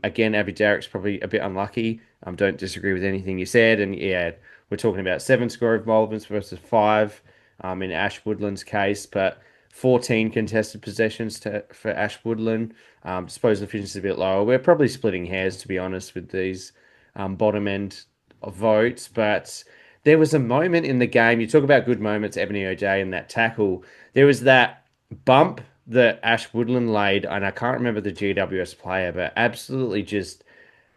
Again, Abby Derrick's probably a bit unlucky. Don't disagree with anything you said. And yeah, we're talking about seven score involvements versus five, in Ash Woodland's case, but 14 contested possessions for Ash Woodland. Disposal efficiency is a bit lower. We're probably splitting hairs, to be honest, with these bottom end of votes, but there was a moment in the game. You talk about good moments, Ebony O'Day and that tackle. There was that bump that Ash Woodland laid, and I can't remember the GWS player, but absolutely just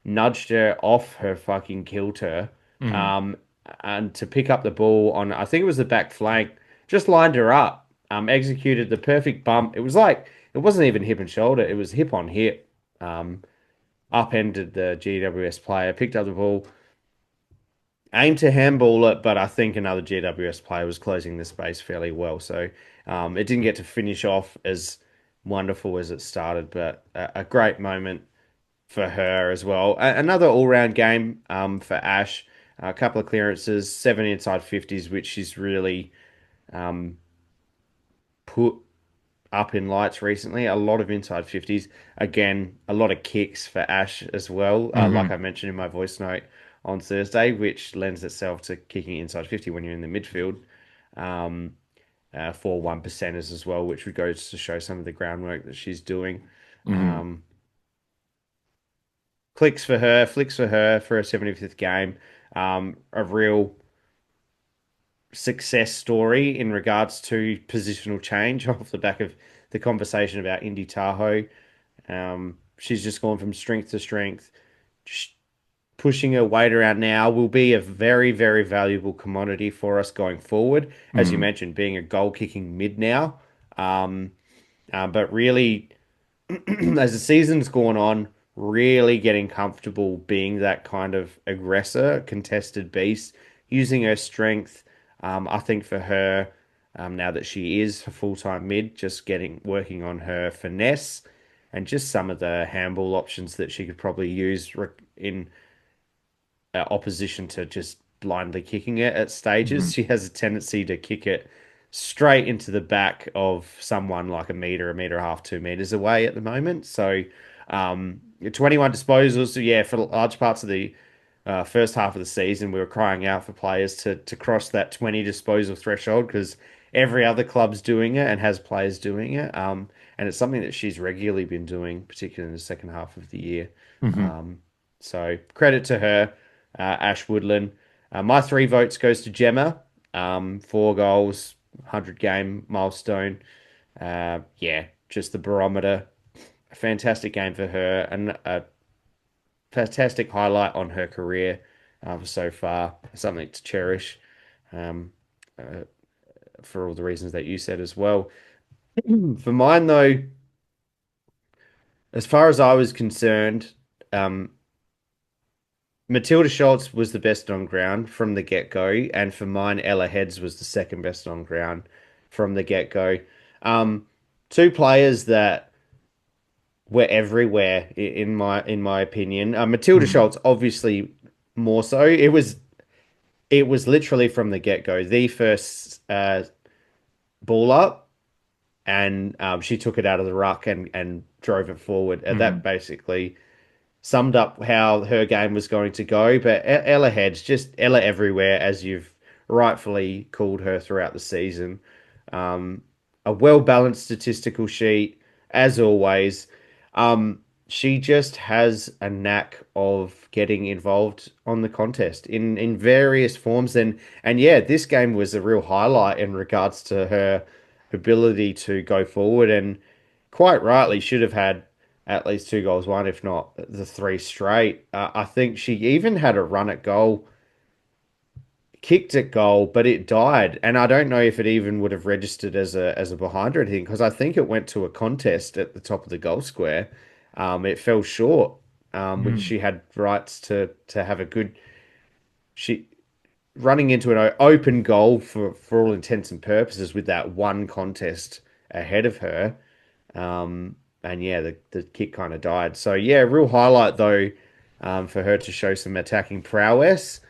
nudged her off her fucking kilter, Mhm. um, and to pick up the ball on, I think it was the back flank, just lined her up, executed the perfect bump. It was like, it wasn't even hip and shoulder, it was hip on hip. Um, Upended the GWS player, picked up the ball, aimed to handball it, but I think another GWS player was closing the space fairly well. So it didn't get to finish off as wonderful as it started, but a great moment for her as well. Another all-round game, for Ash. A couple of clearances, seven inside 50s, which she's really um, put up in lights recently. A lot of inside 50s. Again, a lot of kicks for Ash as well. Like Mhm. I mentioned in my voice note on Thursday, which lends itself to kicking inside 50 when you're in the midfield. Um, for one percenters as well, which would go to show some of the groundwork that she's doing. Mhm. Um, Clicks for her, flicks for her for a 75th game. A real success story in regards to positional change off the back of the conversation about Indy Tahau. She's just gone from strength to strength. Pushing her weight around now will be a very, very valuable commodity for us going forward. As you Mhm. mentioned, being a goal kicking mid now. Um, but really, as the season's gone on, really getting comfortable being that kind of aggressor, contested beast, using her strength. I think for her, now that she is a full-time mid, just getting working on her finesse and just some of the handball options that she could probably use in opposition to just blindly kicking it at stages. Mhm. She has a tendency to kick it straight into the back of someone like a meter and a half, 2 meters away at the moment. So 21 disposals. So yeah, for large parts of the first half of the season, we were crying out for players to cross that 20 disposal threshold because every other club's doing it and has players doing it. And it's something that she's regularly been doing, particularly in the second half of the year. Hmm. So credit to her, Ash Woodland. My 3 votes goes to Gemma. 4 goals, 100 game milestone. Yeah, just the barometer. A fantastic game for her and a fantastic highlight on her career so far. Something to cherish um, uh, for all the reasons that you said as well. For mine, though, as far as I was concerned, um, Matilda Schultz was the best on ground from the get-go, and for mine, Ella Heads was the second best on ground from the get-go. Um, Two players that were everywhere in my opinion. Matilda Hmm. Schultz, obviously more so. It was literally from the get-go, the first ball up, and she took it out of the ruck and drove it forward. And that Hmm. basically summed up how her game was going to go. But Ella Heads, just Ella everywhere, as you've rightfully called her throughout the season. Um, a well-balanced statistical sheet, as always. She just has a knack of getting involved on the contest in various forms. And yeah, this game was a real highlight in regards to her ability to go forward and quite rightly should have had at least 2 goals, one, if not the three straight. I think she even had a run at goal, kicked at goal, but it died. And I don't know if it even would have registered as a behind or anything, because I think it went to a contest at the top of the goal square. It fell short, which Hmm. she had rights to have a good she running into an open goal for all intents and purposes with that one contest ahead of her. And yeah, the kick kind of died. So yeah, real highlight though, for her to show some attacking prowess.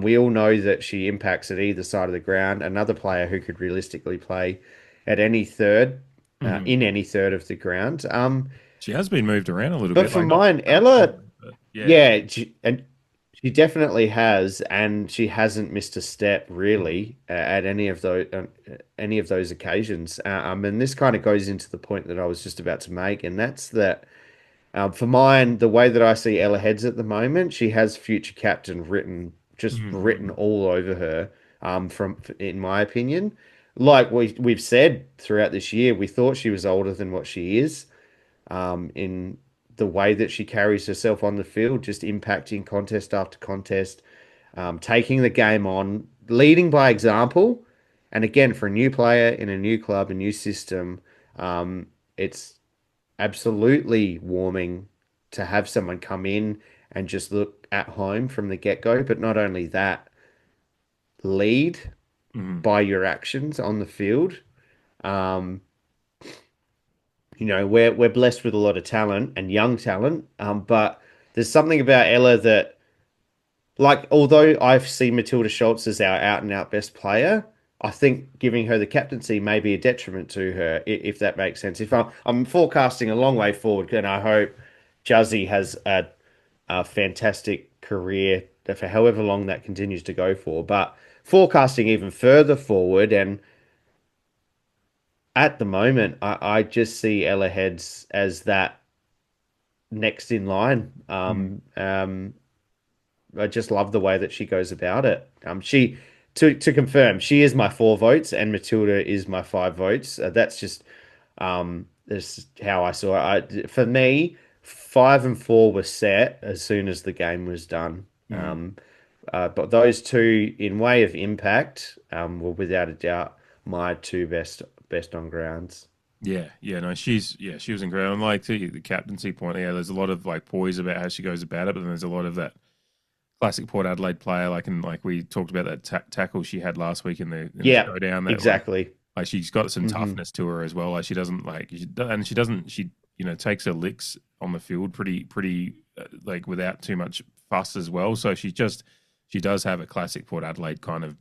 We all know that she impacts at either side of the ground. Another player who could realistically play at any third, Hmm. in any third of the ground. She has been moved around a little But bit, for like not mine, Ella, massively, but yeah. yeah, and she definitely has, and she hasn't missed a step really at any of those occasions. And this kind of goes into the point that I was just about to make, and that's that. For mine, the way that I see Ella Heads at the moment, she has future captain just written Hmm. all over her. From in my opinion, like we've said throughout this year, we thought she was older than what she is. In the way that she carries herself on the field, just impacting contest after contest, taking the game on, leading by example. And again, for a new player in a new club, a new system, it's absolutely warming to have someone come in and just look at home from the get-go. But not only that, lead Hmm. by your actions on the field. Um, we're blessed with a lot of talent and young talent, but there's something about Ella that, like, although I've seen Matilda Schultz as our out and out best player, I think giving her the captaincy may be a detriment to her, if that makes sense. If I'm forecasting a long way forward, and I hope Juzzy has a fantastic career for however long that continues to go for, but forecasting even further forward, and at the moment, I just see Ella Heads as that next in line. I just love the way that she goes about it. To confirm, she is my 4 votes and Matilda is my 5 votes. That's how I saw it. For me, 5 and 4 were set as soon as the game was done. Hmm. But those two, in way of impact, were without a doubt my two best on grounds. Yeah, yeah, no, she was incredible. And like to the captaincy point, yeah, there's a lot of like poise about how she goes about it, but then there's a lot of that classic Port Adelaide player, like we talked about that tackle she had last week in the Yeah, showdown. That exactly. like she's got some Hmm. toughness to her as well. Like she doesn't and she doesn't takes her licks on the field pretty like without too much fuss as well. So she does have a classic Port Adelaide kind of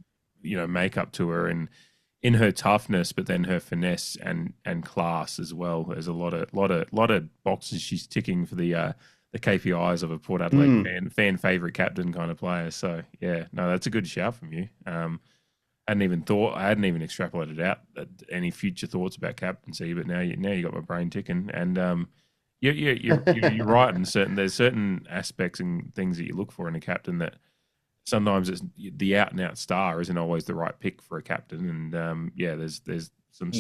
makeup to her and in her toughness, but then her finesse and class as well. There's a lot of boxes she's ticking for the the KPIs of a Port Adelaide fan favorite captain kind of player. So yeah, no, that's a good shout from you. I hadn't even extrapolated out any future thoughts about captaincy, but now you got my brain ticking, and you're right. And there's certain aspects and things that you look for in a captain that sometimes it's the out and out star isn't always the right pick for a captain, and there's some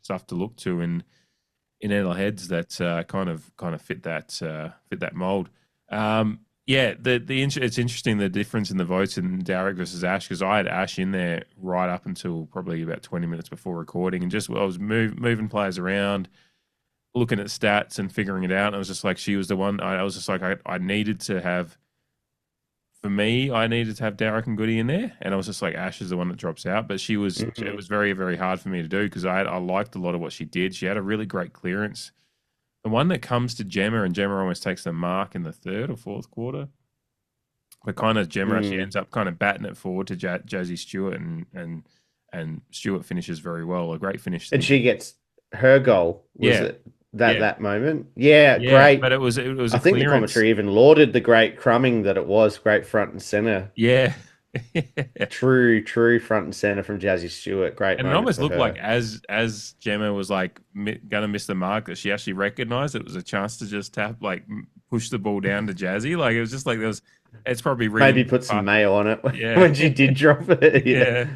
stuff to look to in Adelaide heads that kind of fit that mold. It's interesting the difference in the votes in Derek versus Ash, because I had Ash in there right up until probably about 20 minutes before recording, and I was moving players around, looking at stats and figuring it out. And I was just like, she was the one. I was just like, I needed to have. For me, I needed to have Derek and Goody in there, and I was just like, Ash is the one that drops out. But it was very, very hard for me to do because I liked a lot of what she did. She had a really great clearance. The one that comes to Gemma, and Gemma almost takes the mark in the third or fourth quarter. But kind of Gemma, she ends up kind of batting it forward to Jazzy Stewart, and Stewart finishes very well. A great finish. And she gets her goal. Was it that moment? Yeah, great. But it was I think the commentary even lauded the great crumbing that it was. Great front and center. Yeah. True front and center from Jazzy Stewart. Great. And it almost looked like as Gemma was like gonna miss the mark, that she actually recognized it was a chance to just push the ball down to Jazzy. Like it was just like it's probably maybe put some mayo on it when she did drop it.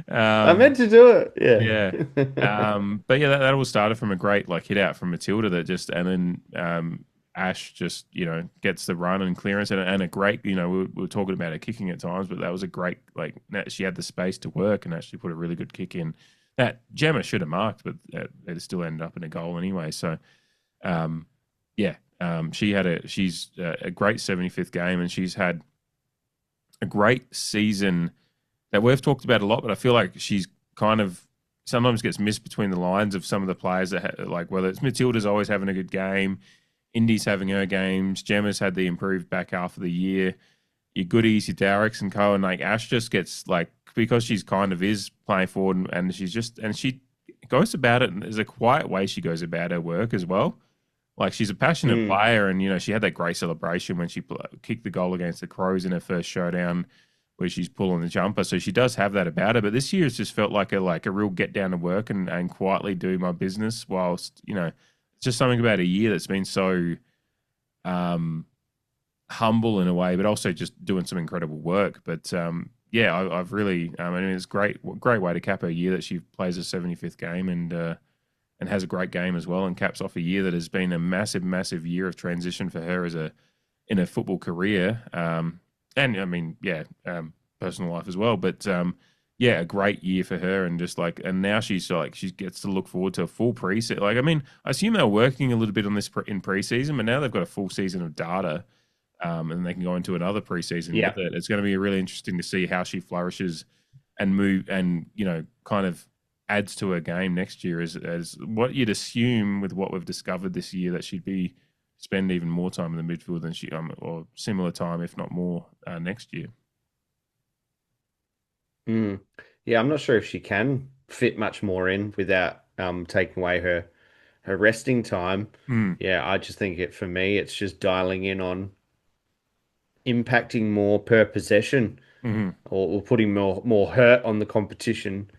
I meant to do it. But that all started from a great hit out from Matilda and then Ash just gets the run and clearance and a great we were talking about her kicking at times, but that was a great she had the space to work and actually put a really good kick in that Gemma should have marked, but it still ended up in a goal anyway. So she's a great 75th game, and she's had a great season that we've talked about a lot, but I feel like she's kind of sometimes gets missed between the lines of some of the players that whether it's Matilda's always having a good game, Indy's having her games, Gemma's had the improved back half of the year, your Goodies, your Darricks and co, and Ash just gets because she's kind of is playing forward and she goes about it, and there's a quiet way she goes about her work as well. She's a passionate player, and she had that great celebration when she kicked the goal against the Crows in her first showdown, where she's pulling the jumper. So she does have that about her. But this year it's just felt like a real get down to work and quietly do my business whilst, it's just something about a year that's been so humble in a way, but also just doing some incredible work. But I've really, it's great way to cap a year that she plays a 75th game and has a great game as well, and caps off a year that has been a massive, massive year of transition for her in a football career. Personal life as well. But a great year for her, and and now she gets to look forward to a full preseason. I assume they're working a little bit on this in preseason, but now they've got a full season of data, and they can go into another preseason with it. It's going to be really interesting to see how she flourishes and move, and kind of adds to her game next year. As what you'd assume with what we've discovered this year, that she'd spend even more time in the midfield than she or similar time, if not more, next year. Yeah, I'm not sure if she can fit much more in without taking away her resting time. Yeah, I just think for me, it's just dialing in on impacting more per possession, or putting more hurt on the competition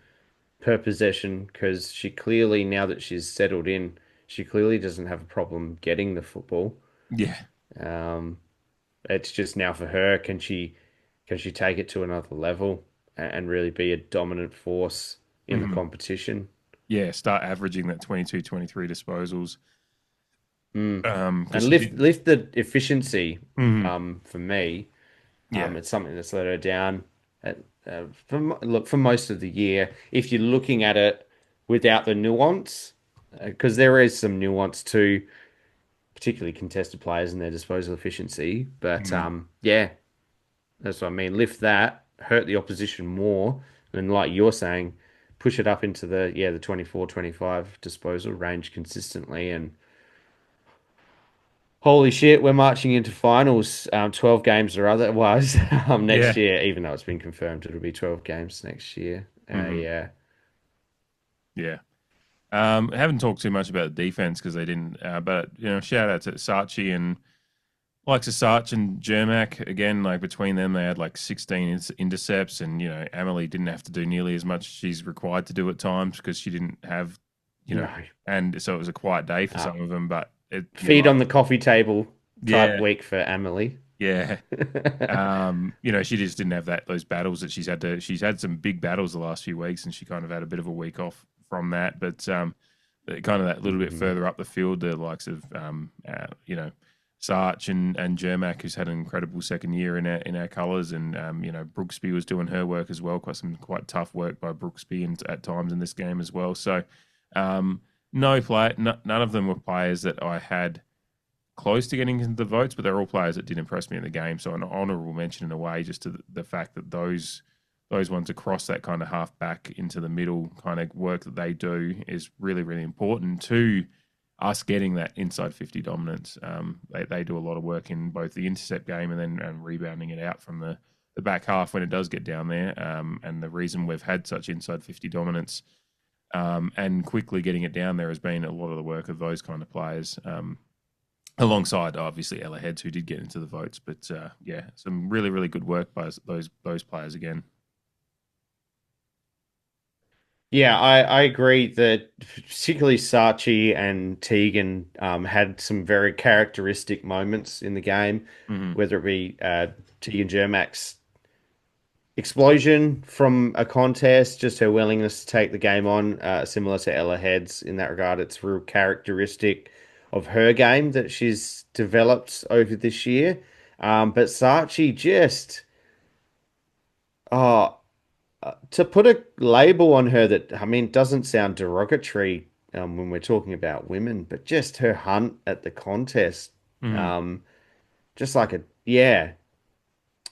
per possession, because she clearly, now that she's settled in, she clearly doesn't have a problem getting the football. Yeah. It's just now for her, can she take it to another level and really be a dominant force in the competition? Yeah, start averaging that 22, 23 disposals. And lift the efficiency for me. It's something that's let her down for most of the year. If you're looking at it without the nuance, because there is some nuance to particularly contested players and their disposal efficiency. But that's what I mean. Lift that, hurt the opposition more, and like you're saying, push it up into the 24-25 disposal range consistently. And holy shit, we're marching into finals, 12 games or otherwise next year, even though it's been confirmed it'll be 12 games next year. I haven't talked too much about the defense because they didn't, but shout out to Saatchi and Like Sasach and Jermak, again, like between them, they had like 16 intercepts, and Emily didn't have to do nearly as much as she's required to do at times because she didn't have, No. and so it was a quiet day for Uh, some of them. But feet on the coffee table type yeah, week for Emily. yeah, she just didn't have those battles that she's had to. She's had some big battles the last few weeks, and she kind of had a bit of a week off from that. But kind of that little bit Mhm. further up the field, the likes of Sarch and Jermak, who's had an incredible second year in our colours, and Brooksby was doing her work as well. Quite tough work by Brooksby and at times in this game as well. So none of them were players that I had close to getting into the votes, but they're all players that did impress me in the game. So an honourable mention in a way, just to the fact that those ones across that kind of half back into the middle kind of work that they do is really, really important to us getting that inside 50 dominance. They do a lot of work in both the intercept game and rebounding it out from the back half when it does get down there. And the reason we've had such inside 50 dominance and quickly getting it down there has been a lot of the work of those kind of players. Alongside obviously Ella Heads, who did get into the votes, but some really, really good work by those players again. Yeah, I agree that particularly Sachi and Tegan had some very characteristic moments in the game, Mm-hmm. whether it be Tegan Jermak's explosion from a contest, just her willingness to take the game on, similar to Ella Heads in that regard. It's real characteristic of her game that she's developed over this year. But Sachi just, oh, to put a label on her that, I mean, doesn't sound derogatory when we're talking about women, but just her hunt at the contest, Mm-hmm. um, just like a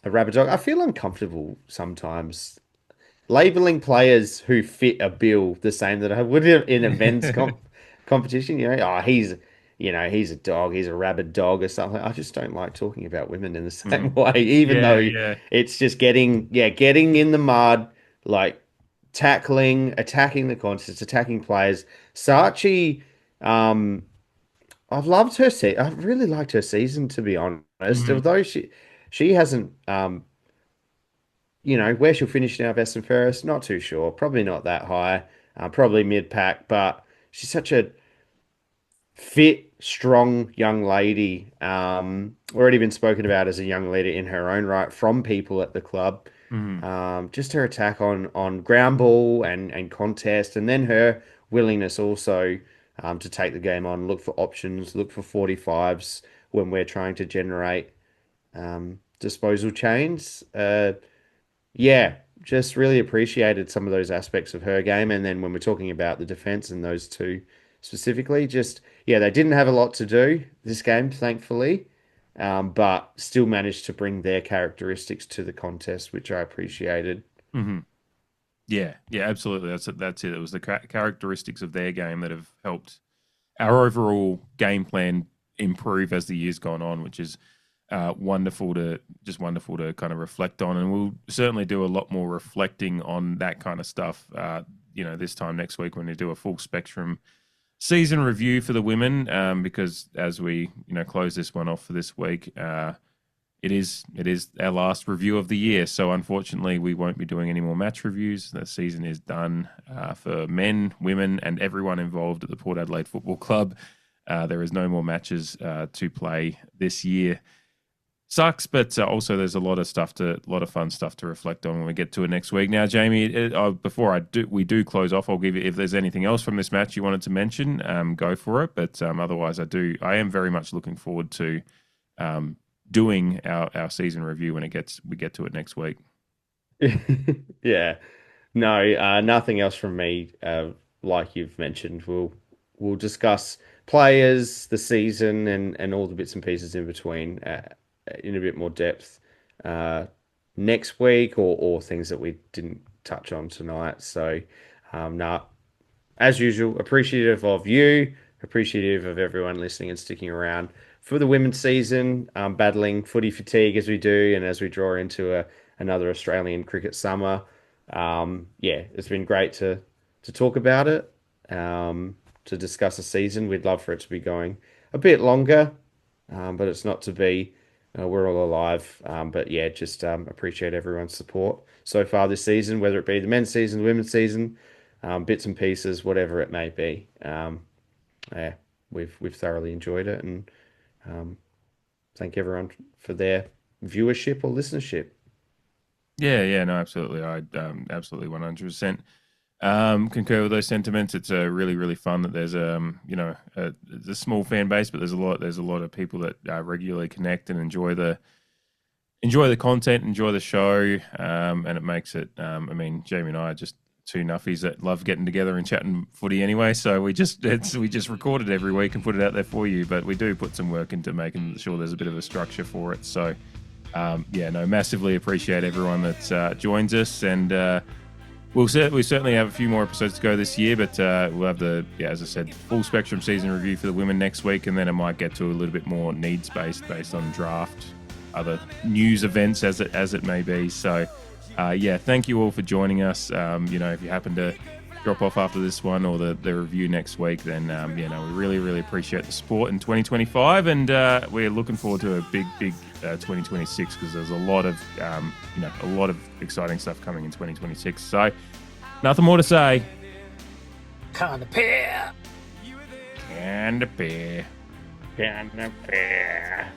rabbit dog. I feel uncomfortable sometimes labeling players who fit a bill the same that I would in a men's competition. He's a dog, he's a rabid dog or something. I just don't like talking about women in the Mm-hmm. same way, even Yeah, though yeah. it's just getting in the mud, like tackling, attacking the contest, attacking players. Sachi, um, I've loved her I've really liked her season, to be honest. Mm-hmm. Although she hasn't where she'll finish now, best and fairest, not too sure. Probably not that high. Probably mid pack, but she's such a fit, strong young lady. Already been spoken about as a young leader in her own right from people at the club. Mm-hmm. Just her attack on ground ball and contest, and then her willingness also to take the game on, look for options, look for 45s when we're trying to generate disposal chains. Yeah, just really appreciated some of those aspects of her game. And then when we're talking about the defense and those two specifically, they didn't have a lot to do this game, thankfully, but still managed to bring their characteristics to the contest, which I appreciated. Mm-hmm. Yeah, yeah, absolutely. That's it. It was the characteristics of their game that have helped our overall game plan improve as the years gone on, which is wonderful to kind of reflect on, and we'll certainly do a lot more reflecting on that kind of stuff. This time next week when we do a full spectrum season review for the women, because as we close this one off for this week, it is our last review of the year. So unfortunately, we won't be doing any more match reviews. The season is done for men, women, and everyone involved at the Port Adelaide Football Club. There is no more matches to play this year. Sucks, but also there's a lot of fun stuff to reflect on when we get to it next week. Now, Jamie, before we do close off, I'll give you, if there's anything else from this match you wanted to mention, go for it. But otherwise, I am very much looking forward to doing our season review when we get to it next week. Yeah. No, nothing else from me. Like you've mentioned, we'll discuss players, the season, and all the bits and pieces in between in a bit more depth next week, or things that we didn't touch on tonight. So, nah, as usual, appreciative of you, appreciative of everyone listening and sticking around for the women's season, battling footy fatigue as we do, and as we draw into another Australian cricket summer. It's been great to talk about it, to discuss a season. We'd love for it to be going a bit longer, but it's not to be. we're all alive. But yeah, just appreciate everyone's support so far this season, whether it be the men's season, the women's season, bits and pieces, whatever it may be. Yeah, we've thoroughly enjoyed it, and thank everyone for their viewership or listenership. Yeah, no, absolutely. I absolutely 100% concur with those sentiments. It's really, really fun that there's it's a small fan base, but there's a lot of people that regularly connect and enjoy the content, enjoy the show, and it makes it. I mean, Jamie and I are just two nuffies that love getting together and chatting footy anyway. So we just record it every week and put it out there for you. But we do put some work into making sure there's a bit of a structure for it. So massively appreciate everyone that joins us, and we certainly have a few more episodes to go this year. But we'll have as I said, full spectrum season review for the women next week, and then it might get to a little bit more needs based on draft, other news events as it may be. So. Thank you all for joining us. If you happen to drop off after this one or the review next week, then we really, really appreciate the support in 2025, and we're looking forward to a big 2026 because there's a lot of exciting stuff coming in 2026. So, nothing more to say. Kind of pair. And a pair. And a pair.